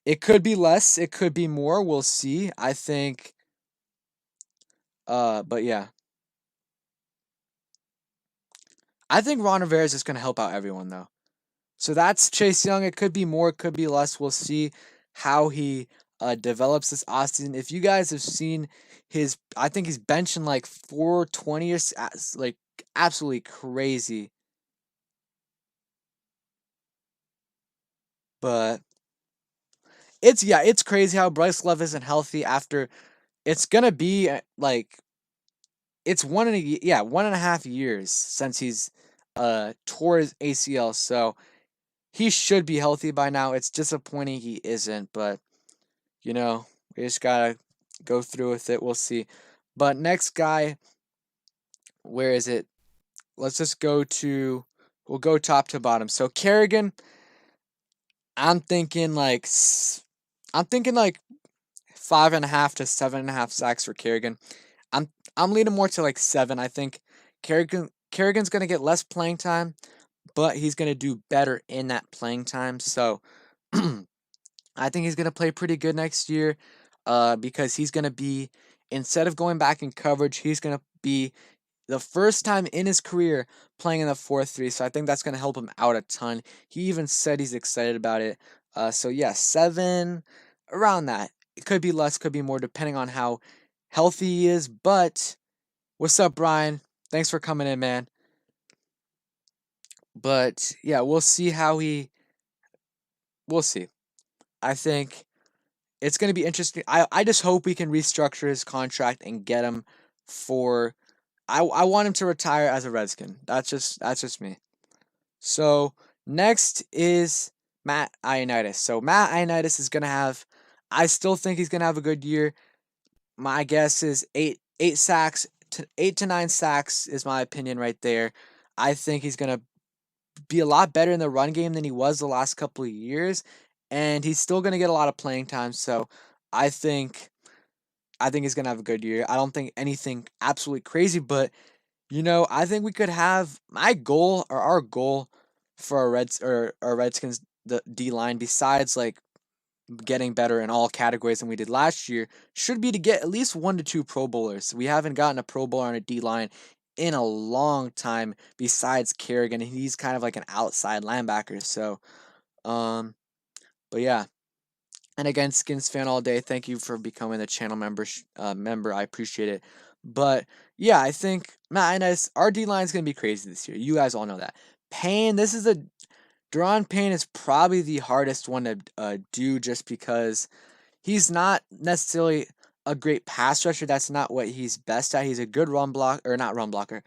A: it could be less, it could be more. We'll see. I think but yeah. I think Ron Rivera is just gonna help out everyone though. So that's Chase Young. It could be more, it could be less. We'll see how he develops this offseason. If you guys have seen I think he's benching like 420 or like absolutely crazy. But it's crazy how Bryce Love isn't healthy after it's gonna be like it's 1.5 years since he's tore his ACL. So he should be healthy by now. It's disappointing he isn't, but you know, we just gotta go through with it. We'll see. But next guy, where is it? Let's just we'll go top to bottom. So Carrigan, I'm thinking like, I'm thinking like 5.5 to 7.5 sacks for Carrigan. I'm I'm leaning more to like 7. I think Carrigan's gonna get less playing time, but he's gonna do better in that playing time. So I think he's gonna play pretty good next year, because he's gonna be, instead of going back in coverage, he's gonna be the first time in his career playing in the 4-3. So I think that's gonna help him out a ton. He even said he's excited about it. So yeah, 7 around that. It could be less, could be more, depending on how healthy he is. But what's up, Brian? Thanks for coming in, man. But yeah, we'll see. I think it's going to be interesting. I just hope we can restructure his contract and get him for. I want him to retire as a Redskin. That's just me. So next is Matt Ioannidis. So Matt Ioannidis is gonna have. I still think he's gonna have a good year. My guess is 8 to 9 sacks is my opinion right there. I think he's gonna be a lot better in the run game than he was the last couple of years, and he's still gonna get a lot of playing time. So I think I think he's gonna have a good year. I don't think anything absolutely crazy, but I think we could have our goal for our Redskins the D line, besides like getting better in all categories than we did last year, should be to get at least 1 to 2 Pro Bowlers. We haven't gotten a Pro Bowler on a D line in a long time besides Carrigan, and he's kind of like an outside linebacker. So, um, but yeah. And again, Skins fan all day. Thank you for becoming a channel member. I appreciate it. But yeah, I think Matt and our D line is gonna be crazy this year. You guys all know that. Payne, this is a Deron Payne is probably the hardest one to do just because he's not necessarily a great pass rusher. That's not what he's best at. He's a good run block or not run blocker,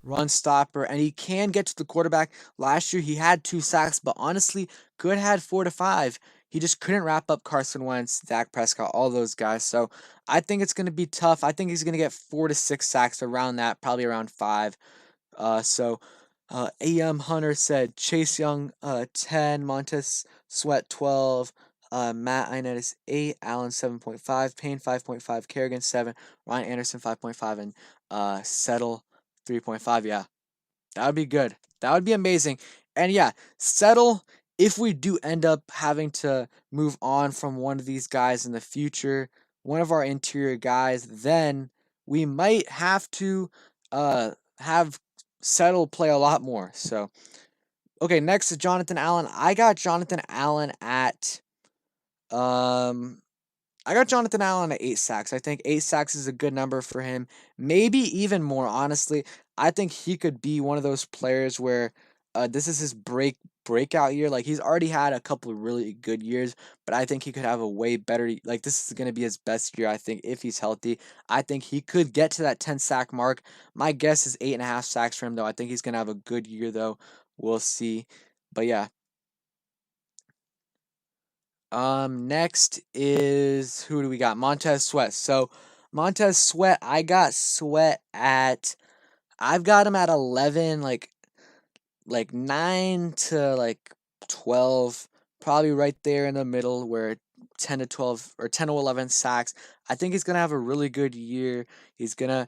A: run stopper, and he can get to the quarterback. Last year he had 2 sacks, but honestly, Good had 4 to 5. He just couldn't wrap up Carson Wentz, Dak Prescott, all those guys. So I think it's going to be tough. I think he's going to get 4 to 6 sacks around that, probably around 5. AM Hunter said Chase Young 10, Montez Sweat 12, Matt Ioannidis 8, Allen 7.5, Payne 5.5, Carrigan 7, Ryan Anderson 5.5, and Settle 3.5. Yeah, that would be good. That would be amazing. And yeah, Settle, if we do end up having to move on from one of these guys in the future, one of our interior guys, then we might have to have Settle play a lot more. So, okay, next is Jonathan Allen. I got Jonathan Allen at 8 sacks. I think 8 sacks is a good number for him. Maybe even more, honestly. I think he could be one of those players where this is his breakout year. Like, he's already had a couple of really good years, but I think he could have a way better, like, this is going to be his best year, I think, if he's healthy. I think he could get to that 10 sack mark. My guess is 8.5 sacks for him, though. I think he's going to have a good year, though. We'll see. But yeah. Next is who do we got? Montez Sweat. So Montez Sweat, I've got him at 11, like 9 to like 12, probably right there in the middle where 10 to 12 or 10 to 11 sacks. I think he's going to have a really good year. It's going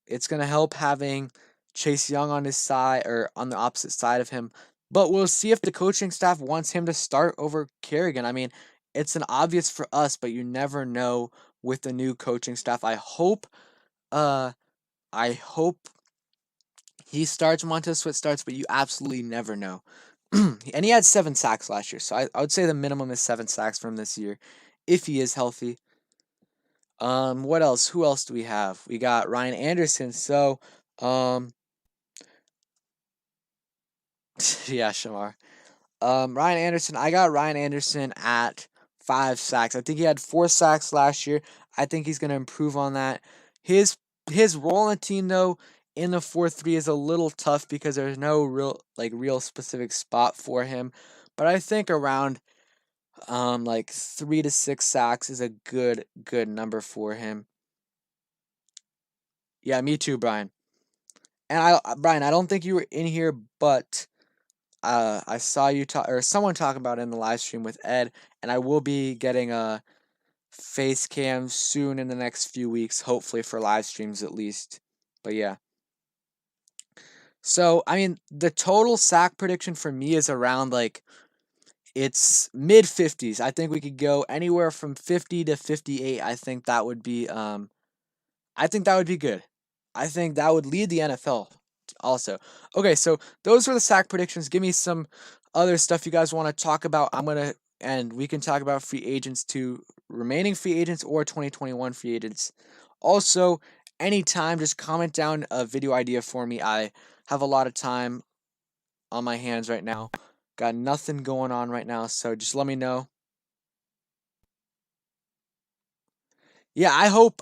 A: to help having Chase Young on his side or on the opposite side of him. But we'll see if the coaching staff wants him to start over Carrigan. I mean, it's an obvious for us, but you never know with the new coaching staff. Uh I hope he starts, Montez Sweat starts, but you absolutely never know. And he had 7 sacks last year, so I would say the minimum is 7 sacks from this year if he is healthy. What else? Who else do we have? We got Ryan Anderson. So, yeah, Shamar. Ryan Anderson. I got Ryan Anderson at 5 sacks. I think he had 4 sacks last year. I think he's gonna improve on that. His his role in the team though in the 4-3 is a little tough because there's no real specific spot for him. But I think around like 3 to 6 sacks is a good number for him. Yeah, me too, Brian. And Brian, I don't think you were in here, but I saw you talk or someone talk about it in the live stream with Ed, and I will be getting a face cam soon in the next few weeks, hopefully for live streams at least. But yeah. So I mean, the total sack prediction for me is around like it's mid 50s. I think we could go anywhere from 50 to 58. I think that would be good. I think that would lead the NFL also. Okay, so those were the sack predictions. Give me some other stuff you guys want to talk about. And we can talk about free agents too, remaining free agents or 2021 free agents. Also, anytime, just comment down a video idea for me. I have a lot of time on my hands right now. Got nothing going on right now, so just let me know. Yeah, I hope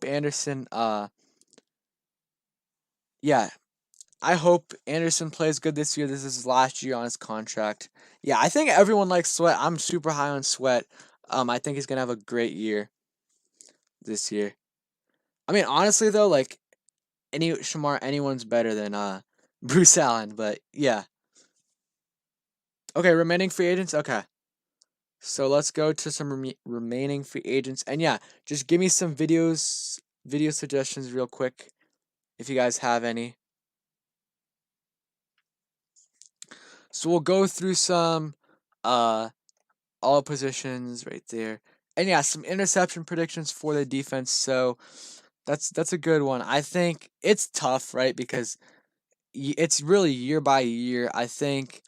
A: Anderson yeah, I hope Anderson plays good this year. This is his last year on his contract. Yeah, I think everyone likes Sweat. I'm super high on Sweat. I think he's gonna have a great year this year. I mean, honestly though, like anyone's better than Bruce Allen, but yeah. Okay, remaining free agents. Okay, so let's go to some remaining free agents, and yeah, just give me some video suggestions real quick if you guys have any. So we'll go through some all positions right there. And yeah, some interception predictions for the defense. So that's a good one. I think it's tough, right? Because it's really year by year. I think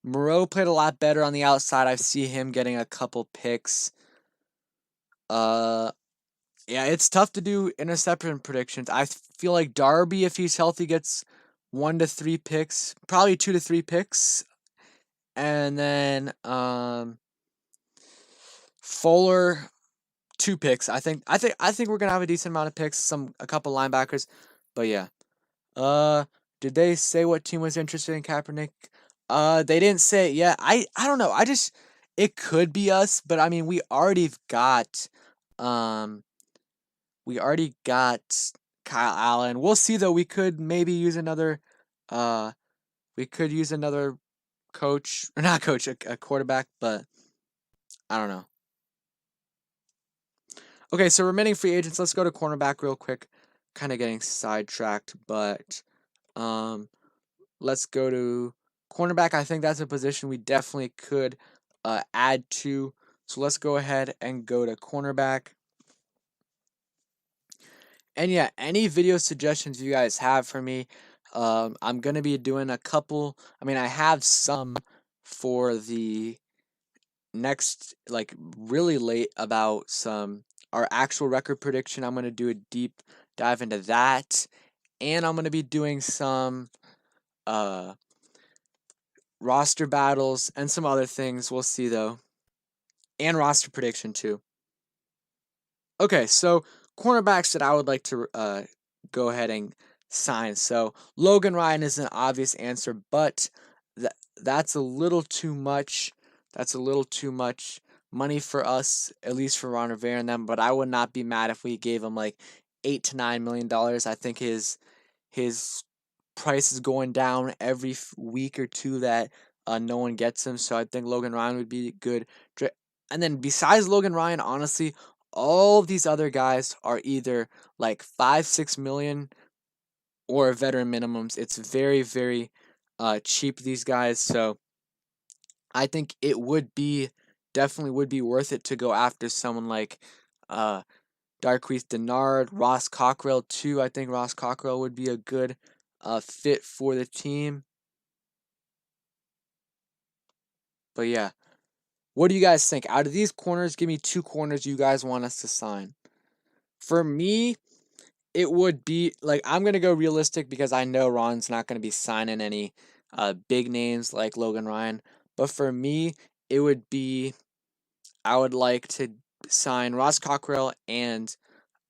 A: Moreau played a lot better on the outside. I see him getting a couple picks. Uh yeah, it's tough to do interception predictions. I feel like Darby, if he's healthy, gets 1 to 3 picks, probably 2 to 3 picks. And then Fuller 2 picks. I think we're gonna have a decent amount of picks, a couple linebackers. But yeah. Uh did they say what team was interested in Kaepernick? They didn't say it yet. I don't know. It could be us, but I mean um we already got Kyle Allen. We'll see though. Uh we could use another coach or not coach, a quarterback, but I don't know. Okay, so remaining free agents, let's go to cornerback real quick. Kind of getting sidetracked, but um let's go to cornerback. I think that's a position we definitely could add to. So let's go ahead and go to cornerback. And yeah, any video suggestions you guys have for me, I'm gonna be doing a couple. I mean, I have some for the next, like really late about some our actual record prediction. I'm gonna do a deep dive into that, and I'm gonna be doing some uh roster battles and some other things. We'll see though, and roster prediction too. Okay, so cornerbacks that I would like to go ahead and sign. So Logan Ryan is an obvious answer, but that's a little too much. That's a little too much money for us, at least for Ron Rivera and them. But I would not be mad if we gave him like $8 to $9 million. I think his price is going down every week or two that no one gets him. So I think Logan Ryan would be good. And then besides Logan Ryan, honestly, all of these other guys are either like 5-6 million or veteran minimums. It's very very cheap, these guys. So I think it would be definitely would be worth it to go after someone like uh Darquise Denard, Ross Cockrell too. I think Ross Cockrell would be a good fit for the team. But yeah, what do you guys think? Out of these corners, give me 2 corners you guys want us to sign. For me, it would be like I'm gonna go realistic because I know Ron's not gonna be signing any big names like Logan Ryan. But for me, it would be I would like to sign Ross Cockrell and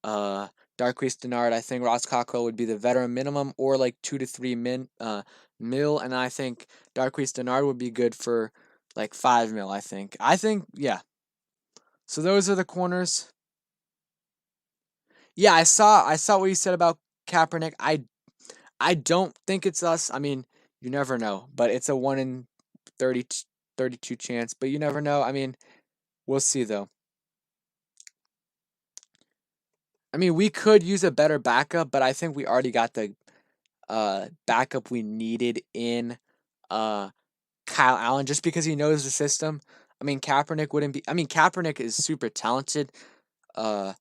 A: uh Darquise Denard. I think Ross Cockrell would be the veteran minimum or like 2 to 3 mil, and I think Darquise Denard would be good for like 5 mil. I think yeah. So those are the corners. Yeah, I saw what you said about Kaepernick. I don't think it's us. I mean, you never know, but it's a 1 in 30, 32 chance, but you never know. I mean, we'll see though. I mean, we could use a better backup, but I think we already got the backup we needed in uh Kyle Allen just because he knows the system. I mean, Kaepernick is super talented. Uh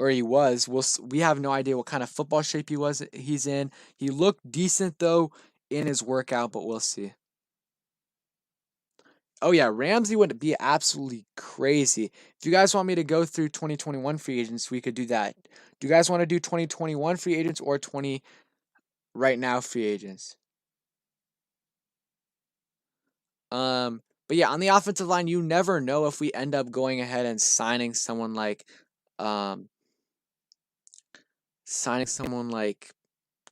A: or he was. We have no idea what kind of football shape he's in. He looked decent though in his workout, but we'll see. Oh yeah, Ramsey would be absolutely crazy. If you guys want me to go through 2021 free agents, we could do that. Do you guys want to do 2021 free agents or 20 right now free agents? But yeah, on the offensive line, you never know if we end up going ahead and um signing someone like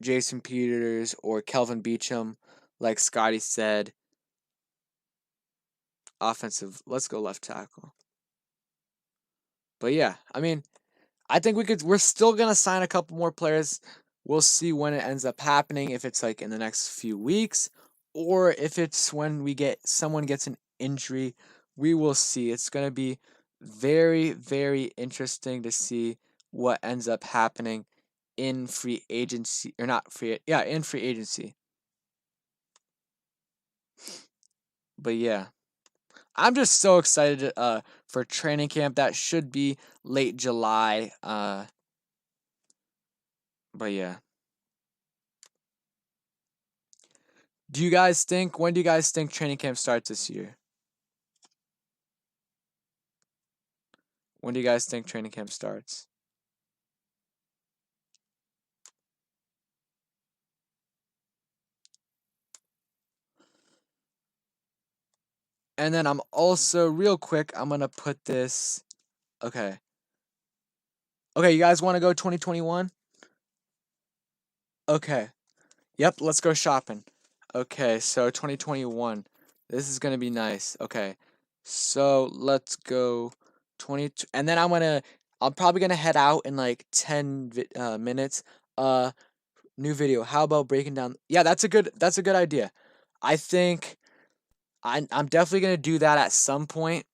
A: Jason Peters or Kelvin Beachum, like Scotty said. Offensive, let's go left tackle. But yeah, I mean, I think we're still gonna sign a couple more players. We'll see when it ends up happening, if it's like in the next few weeks, or if it's when someone gets an injury. We will see. It's gonna be very, very interesting to see what ends up happening in free agency or not free yeah, in free agency. But yeah, I'm just so excited for training camp. That should be late July. But yeah. When do you guys think training camp starts this year? When do you guys think training camp starts? And then I'm also, real quick, I'm going to put this. Okay. Okay, you guys want to go 2021? Okay. Yep, let's go shopping. Okay, so 2021. This is going to be nice. Okay. So let's go 20, and then I'm probably going to head out in like 10 minutes. New video. How about breaking down? Yeah, that's a good idea. I think I'm definitely going to do that at some point,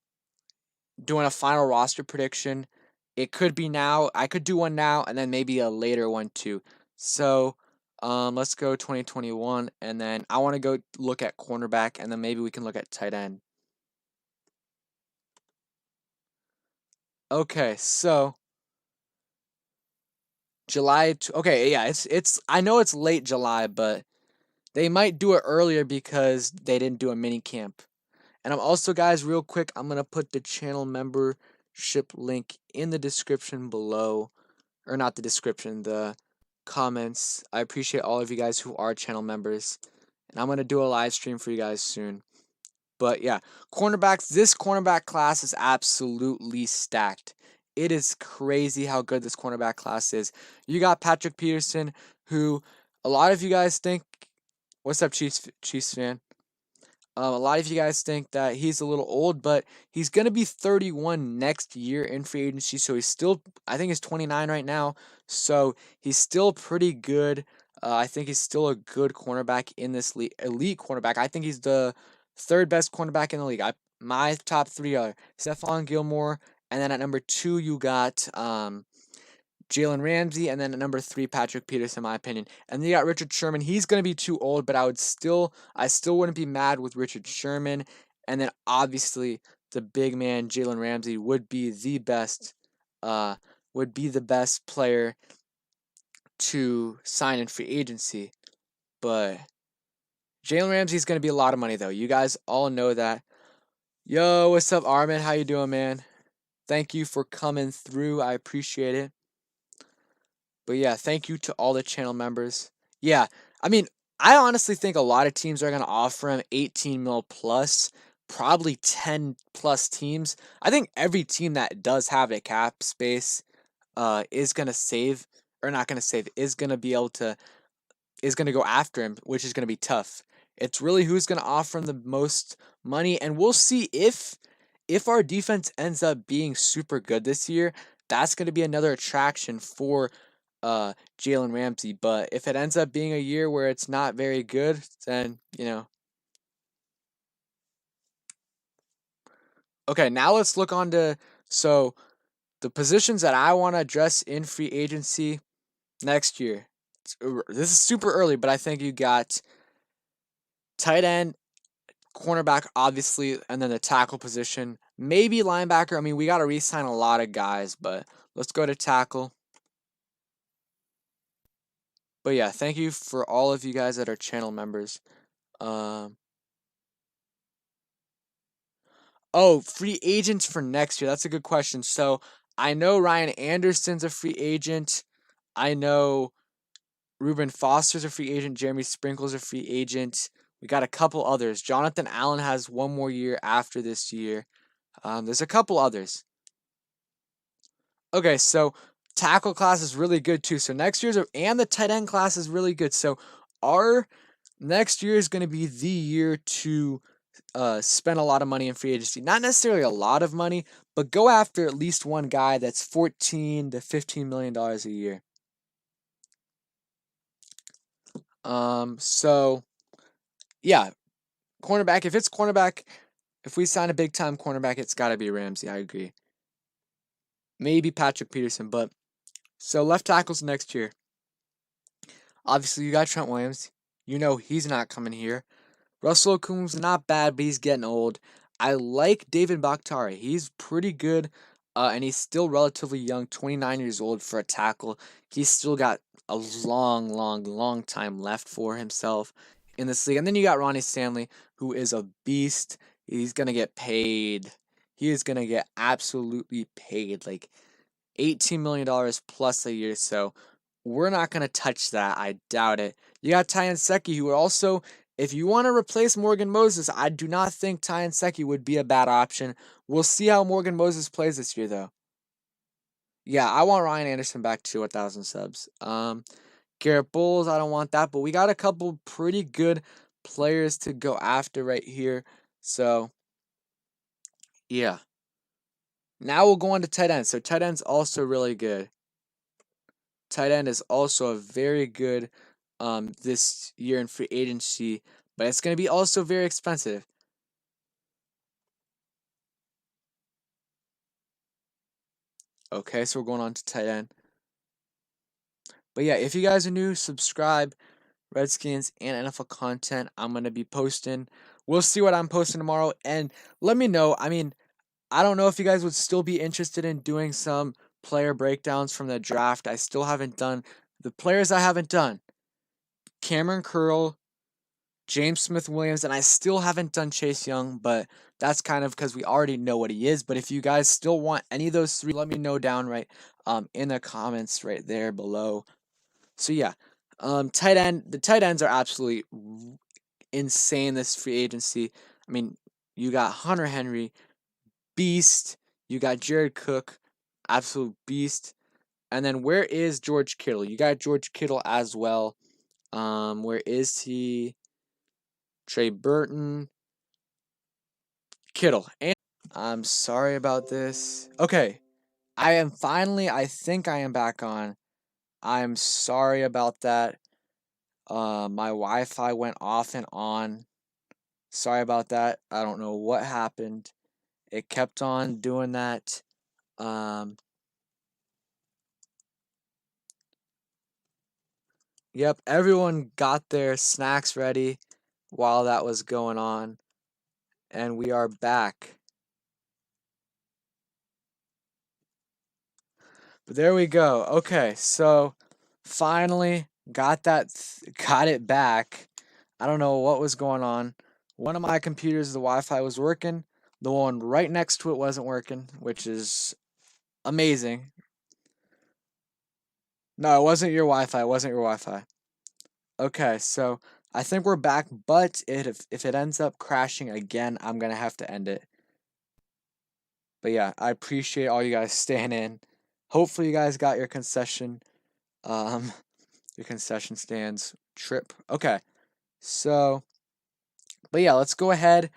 A: doing a final roster prediction. It could be now. I could do one now and then maybe a later one too. So, let's go 2021, and then I want to go look at cornerback, and then maybe we can look at tight end. Okay, so okay, yeah, it's I know it's late July, but they might do it earlier because they didn't do a mini camp. And I'm also, guys, real quick, I'm going to put the channel membership link in the description below. Or not the description, the comments. I appreciate all of you guys who are channel members. And I'm going to do a live stream for you guys soon. But yeah, cornerbacks, this cornerback class is absolutely stacked. It is crazy how good this cornerback class is. You got Patrick Peterson, who a lot of you guys think, what's up, Chiefs fan? A lot of you guys think that he's a little old, but he's going to be 31 next year in free agency. So he's still, I think he's 29 right now. So he's still pretty good. I think he's still a good cornerback in this league, elite cornerback. I think he's the third best cornerback in the league. My top three are Stephon Gilmore, and then at number 2 you got Jalen Ramsey, and then at number 3, Patrick Peterson, in my opinion. And then you got Richard Sherman. He's going to be too old, but I still wouldn't be mad with Richard Sherman. And then obviously the big man, Jalen Ramsey, would be the best player to sign in free agency. But Jalen Ramsey is going to be a lot of money, though. You guys all know that. Yo, what's up, Armin? How you doing, man? Thank you for coming through. I appreciate it. But yeah, thank you to all the channel members. Yeah, I mean, I honestly think a lot of teams are going to offer him 18 mil plus, probably 10 plus teams. I think every team that does have a cap space is going to save, or not going to save, is going to be able to, is going to go after him, which is going to be tough. It's really who's going to offer him the most money, and we'll see if our defense ends up being super good this year. That's going to be another attraction for Jalen Ramsey. But if it ends up being a year where it's not very good, then Okay, now let's look on to the positions that I want to address in free agency next year. This is super early, but I think you got tight end, cornerback, obviously, and then the tackle position, maybe linebacker. I mean, we got to re-sign a lot of guys, but let's go to tackle. But yeah, thank you for all of you guys that are channel members. Oh, free agents for next year. That's a good question. So I know Ryan Anderson's a free agent. I know Reuben Foster's a free agent. Jeremy Sprinkle's a free agent. We got a couple others. Jonathan Allen has one more year after this year. There's a couple others. Okay, so tackle class is really good too. So next year's and the tight end class is really good. So our next year is going to be the year to spend a lot of money in free agency. Not necessarily a lot of money, but go after at least one guy that's $14 to $15 million a year. So yeah, cornerback. If it's cornerback, if we sign a big time cornerback, it's got to be Ramsey. I agree. Maybe Patrick Peterson, but so left tackles next year. Obviously, you got Trent Williams. You know he's not coming here. Russell Okung's not bad, but he's getting old. I like David Bakhtiari. He's pretty good, and he's still relatively young, 29 years old for a tackle. He's still got a long, long, long time left for himself in this league. And then you got Ronnie Stanley, who is a beast. He's going to get paid. He is going to get absolutely paid, like $18 million plus a year. So we're not going to touch that. I doubt it. You got Tyan Secchi, who also, if you want to replace Morgan Moses, I do not think Tyan Secchi would be a bad option. We'll see how Morgan Moses plays this year, though. Yeah, I want Ryan Anderson back to 1,000 subs. Garrett Bowles, I don't want that, but we got a couple pretty good players to go after right here. So, yeah. Now we'll go on to tight end. So tight end's also really good. Tight end is also a very good this year in free agency, but it's going to be also very expensive. Okay, so we're going on to tight end. But yeah, if you guys are new, subscribe. Redskins and NFL content I'm going to be posting. We'll see what I'm posting tomorrow, and let me know. I mean, I don't know if you guys would still be interested in doing some player breakdowns from the draft. I still haven't done the players I haven't done. Cameron Curl, James Smith-Williams, and I still haven't done Chase Young, but that's kind of because we already know what he is. But if you guys still want any of those three, let me know down right in the comments right there below. So yeah, tight end. The tight ends are absolutely insane this free agency. I mean, you got Hunter Henry, beast. You got Jared Cook, absolute beast. And then where is George Kittle? You got George Kittle as well. Where is he? Trey Burton, Kittle. And I'm sorry about this. Okay, I think I am back on. I'm sorry about that. My Wi-Fi went off and on. Sorry about that. I don't know what happened. It kept on doing that. Yep, everyone got their snacks ready while that was going on, and we are back. But there we go. Okay, so finally got it back. I don't know what was going on. One of my computers, the Wi-Fi was working. The one right next to it wasn't working, which is amazing. No, it wasn't your Wi-Fi. It wasn't your Wi-Fi. Okay, so I think we're back, but if it ends up crashing again, I'm gonna have to end it. But yeah, I appreciate all you guys staying in. Hopefully you guys got um, your concession stands trip. Okay, so, but yeah, let's go ahead.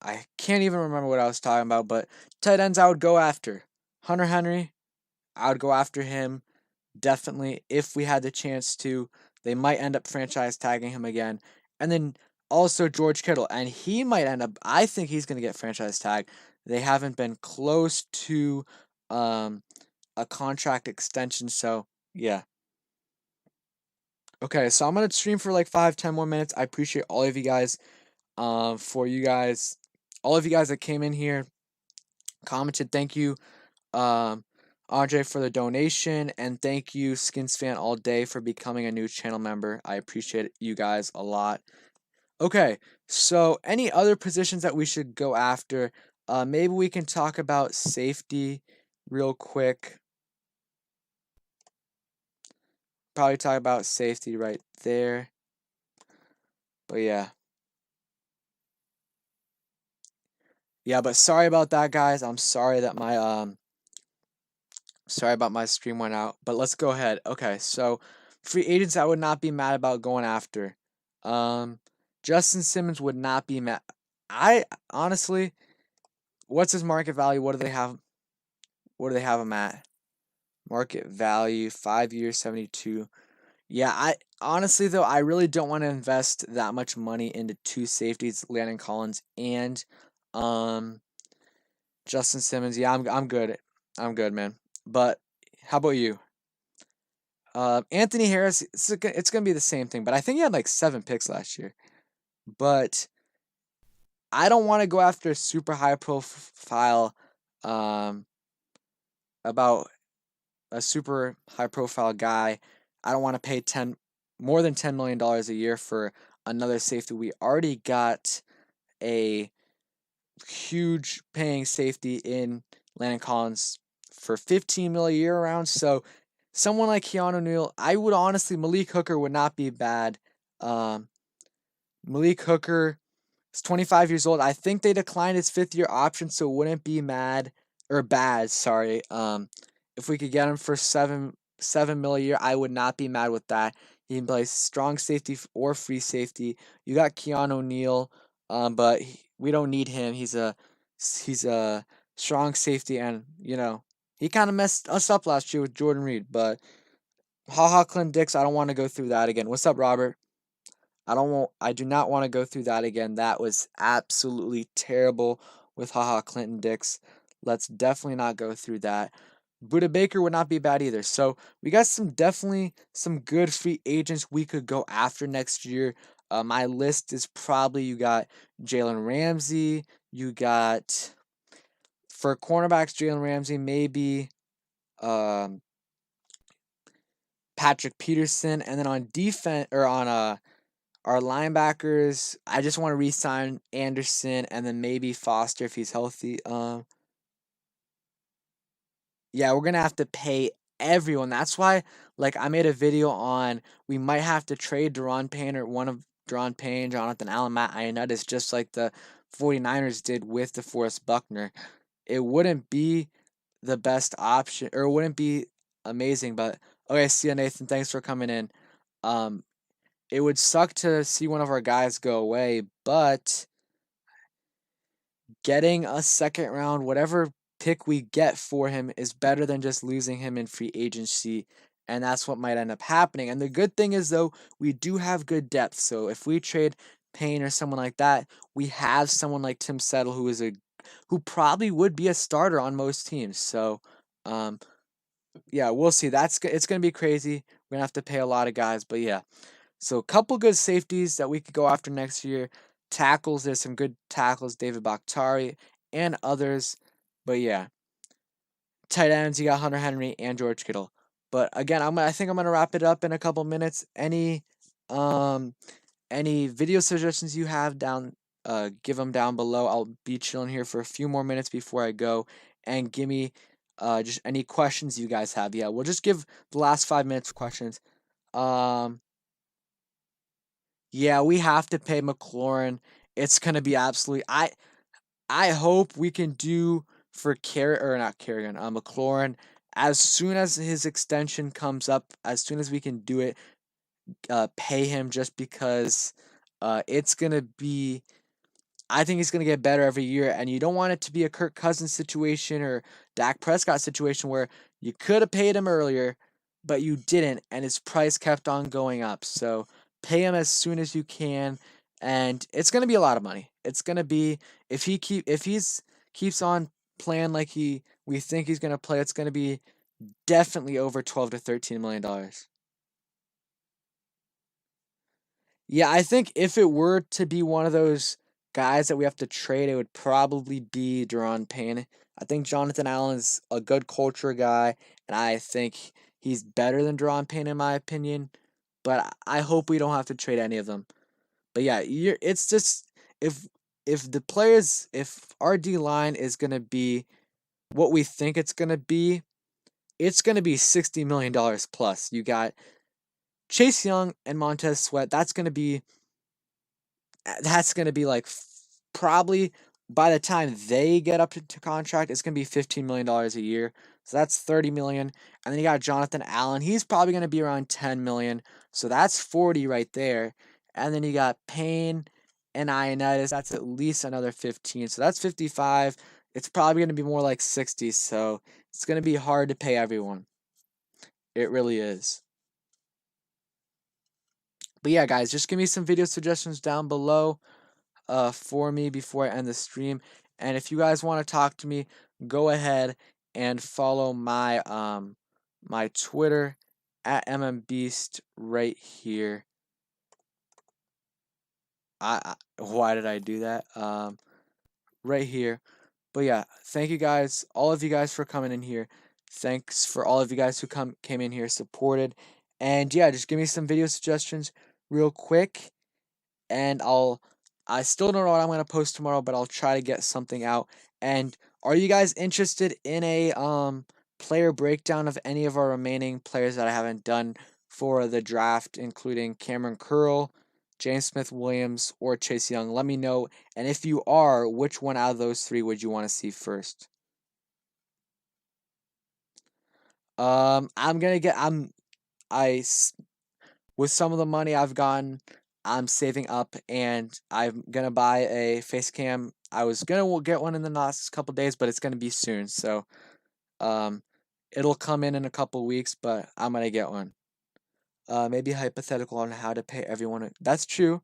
A: I can't even remember what I was talking about, but tight ends I would go after. Hunter Henry, I would go after him definitely if we had the chance to. They might end up franchise tagging him again. And then also George Kittle, and he might end up, I think he's going to get franchise tag. They haven't been close to a contract extension, so yeah. Okay, so I'm going to stream for like 5-10 more minutes. I appreciate all of you guys for you guys all of you guys that came in here, commented. Thank you Andre for the donation, and thank you Skins Fan All Day for becoming a new channel member. I appreciate you guys a lot. Okay, so any other positions that we should go after? Maybe we can talk about safety real quick. Probably talk about safety right there. But yeah. Yeah, but sorry about that, guys. I'm sorry that sorry about my stream went out. But let's go ahead. Okay, so free agents I would not be mad about going after. Justin Simmons would not be mad. I honestly, what's his market value? What do they have? What do they have him at? Market value, 5 years, 72. Yeah, I honestly though, I really don't want to invest that much money into two safeties, Landon Collins and um Justin Simmons. Yeah, I'm good. I'm good, man. But how about you? Anthony Harris, it's gonna be the same thing, but I think he had like 7 picks last year. But I don't want to go after a super high profile about a super high profile guy. I don't want to pay more than $10 million a year for another safety. We already got a huge paying safety in Landon Collins for 15 million a year around. So someone like Keanu Neal, I would honestly, Malik Hooker would not be bad. Um, Malik Hooker is 25 years old. I think they declined his 5th-year option, so it wouldn't be bad. Sorry. If we could get him for seven mil a year, I would not be mad with that. He can play strong safety or free safety. You got Keanu Neal, but we don't need him. He's a strong safety, and he kind of messed us up last year with Jordan Reed. But Clint Dix, I don't want to go through that again. What's up, Robert? I do not want to go through that again. That was absolutely terrible with Clinton Dix. Let's definitely not go through that. Buda Baker would not be bad either. So we got definitely some good free agents we could go after next year. My list is probably, you got Jalen Ramsey, you got, for cornerbacks, Jalen Ramsey, maybe um, Patrick Peterson, and then on defense, or on our linebackers, I just want to re-sign Anderson and then maybe Foster if he's healthy. Yeah, we're gonna have to pay everyone. That's why, like, I made a video on, we might have to trade Deron Payne, or one of Deron Payne, Jonathan Allen, Matt Ioannidis, just like the 49ers did with DeForest Buckner. It wouldn't be the best option, or it wouldn't be amazing, but okay, see ya, Nathan. Thanks for coming in. Um, it would suck to see one of our guys go away, but getting a second round, whatever pick we get for him, is better than just losing him in free agency. And that's what might end up happening. And the good thing is, though, we do have good depth. So if we trade Payne or someone like that, we have someone like Tim Settle, who probably would be a starter on most teams. So, um, yeah, we'll see. It's gonna be crazy. We're gonna have to pay a lot of guys, but yeah. So a couple good safeties that we could go after next year. Tackles, there's some good tackles, David Bakhtiari and others. But yeah, tight ends, you got Hunter Henry and George Kittle. But again, I think I'm gonna wrap it up in a couple minutes. Um any video suggestions you have give them down below. I'll be chilling here for a few more minutes before I go, and give me just any questions you guys have. Yeah, we'll just give the last 5 minutes for questions. Um Yeah, we have to pay McLaurin. It's gonna be absolutely. I hope we can do for or not Carrigan, McLaurin, as soon as his extension comes up, as soon as we can do it, pay him, just because it's gonna be. I think he's going to get better every year, and you don't want it to be a Kirk Cousins situation or Dak Prescott situation where you could have paid him earlier, but you didn't, and his price kept on going up. So pay him as soon as you can, and it's going to be a lot of money. It's going to be, if he's keeps on playing like we think he's going to play, it's going to be definitely over 12 to 13 million dollars. Yeah, I think if it were to be one of those guys that we have to trade, it would probably be Deron Payne. I think Jonathan Allen's a good culture guy, and I think he's better than Deron Payne in my opinion. But I hope we don't have to trade any of them. But yeah, it's just, if if our D line is gonna be what we think it's gonna be $60 million plus. You got Chase Young and Montez Sweat. That's gonna be like, probably by the time they get up to contract, it's gonna be $15 million a year. So that's 30 million. And then you got Jonathan Allen. He's probably gonna be around 10 million. So that's 40 right there. And then you got Payne and Ioannidis. That's at least another 15. So that's 55. It's probably gonna be more like 60. So it's gonna be hard to pay everyone. It really is. But yeah, guys, just give me some video suggestions down below for me before I end the stream. And if you guys want to talk to me, go ahead and follow my Twitter at mmbeast right here. Why did I do that? Right here. But yeah, thank you guys, all of you guys for coming in here. Thanks for all of you guys who came in here supported. And yeah, just give me some video suggestions real quick, and I still don't know what I'm gonna post tomorrow, but I'll try to get something out. And are you guys interested in a player breakdown of any of our remaining players that I haven't done for the draft, including Cameron Curl, James Smith Williams, or Chase Young? Let me know. And if you are, which one out of those three would you want to see first? I'm gonna get I with some of the money I've gotten, I'm saving up, and I'm gonna buy a face cam. I was gonna get one in the next couple days, but it's gonna be soon. So, um, it'll come in a couple weeks, but I'm gonna get one. Maybe hypothetical on how to pay everyone. That's true.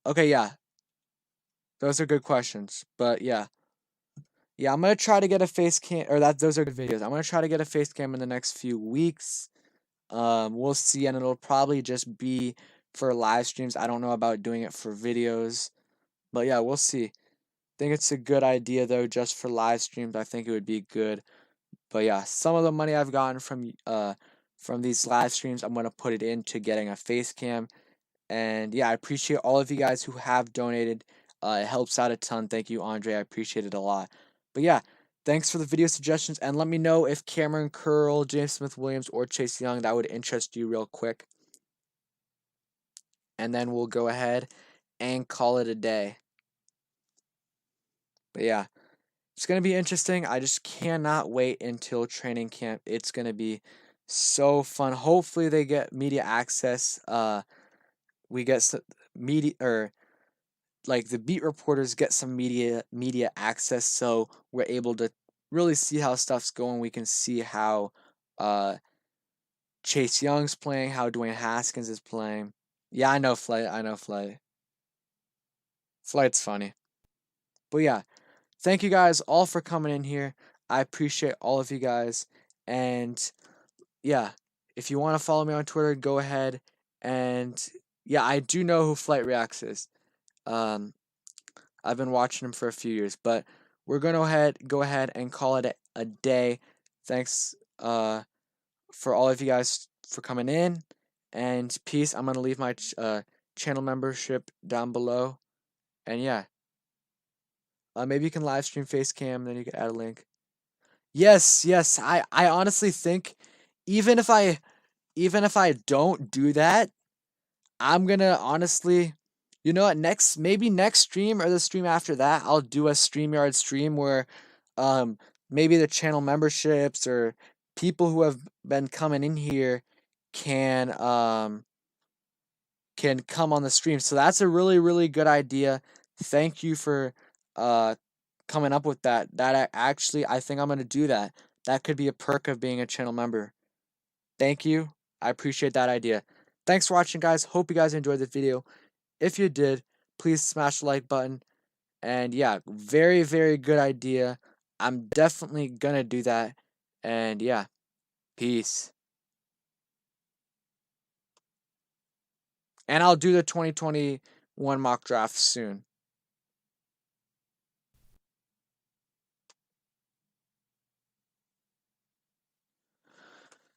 A: Okay, yeah, those are good questions. But yeah, yeah, I'm gonna try to get a face cam, or that those are good videos. I'm gonna try to get a face cam in the next few weeks. We'll see, and it'll probably just be for live streams. I don't know about doing it for videos, but yeah, we'll see. Think it's a good idea though, just for live streams. I think it would be good. But yeah, some of the money I've gotten from these live streams, I'm gonna put it into getting a face cam. And yeah, I appreciate all of you guys who have donated. It helps out a ton. Thank you, Andre. I appreciate it a lot. But yeah, thanks for the video suggestions, and let me know if Cameron Curl, James Smith Williams, or Chase Young, that would interest you real quick. And then we'll go ahead and call it a day. But yeah, it's going to be interesting. I just cannot wait until training camp. It's going to be so fun. Hopefully they get media access. We get some media, or like the beat reporters get some media access, so we're able to really see how stuff's going. We can see how uh Chase Young's playing, how Dwayne Haskins is playing. Yeah, I know Flight. I know Flight. Flight's funny. But yeah, thank you guys all for coming in here. I appreciate all of you guys. And yeah, if you want to follow me on Twitter, go ahead. And yeah, I do know who Flight Reacts is. Um, I've been watching him for a few years, but we're gonna go ahead and call it a day. Thanks for all of you guys for coming in, and peace. I'm gonna leave my channel membership down below, and yeah, maybe you can live stream Facecam, then you can add a link. Yes, yes. I honestly think even if I even if I don't do that, I'm gonna honestly, you know what, maybe next stream or the stream after that, I'll do a StreamYard stream where um maybe the channel memberships or people who have been coming in here can can come on the stream. So that's a really, really good idea. Thank you for uh coming up with that. Actually, I think I'm gonna do that. That could be a perk of being a channel member. Thank you. I appreciate that idea. Thanks for watching, guys. Hope you guys enjoyed the video. If you did, please smash the like button. And yeah, very, very good idea. I'm definitely gonna do that. And yeah, peace. And I'll do the 2021 mock draft soon.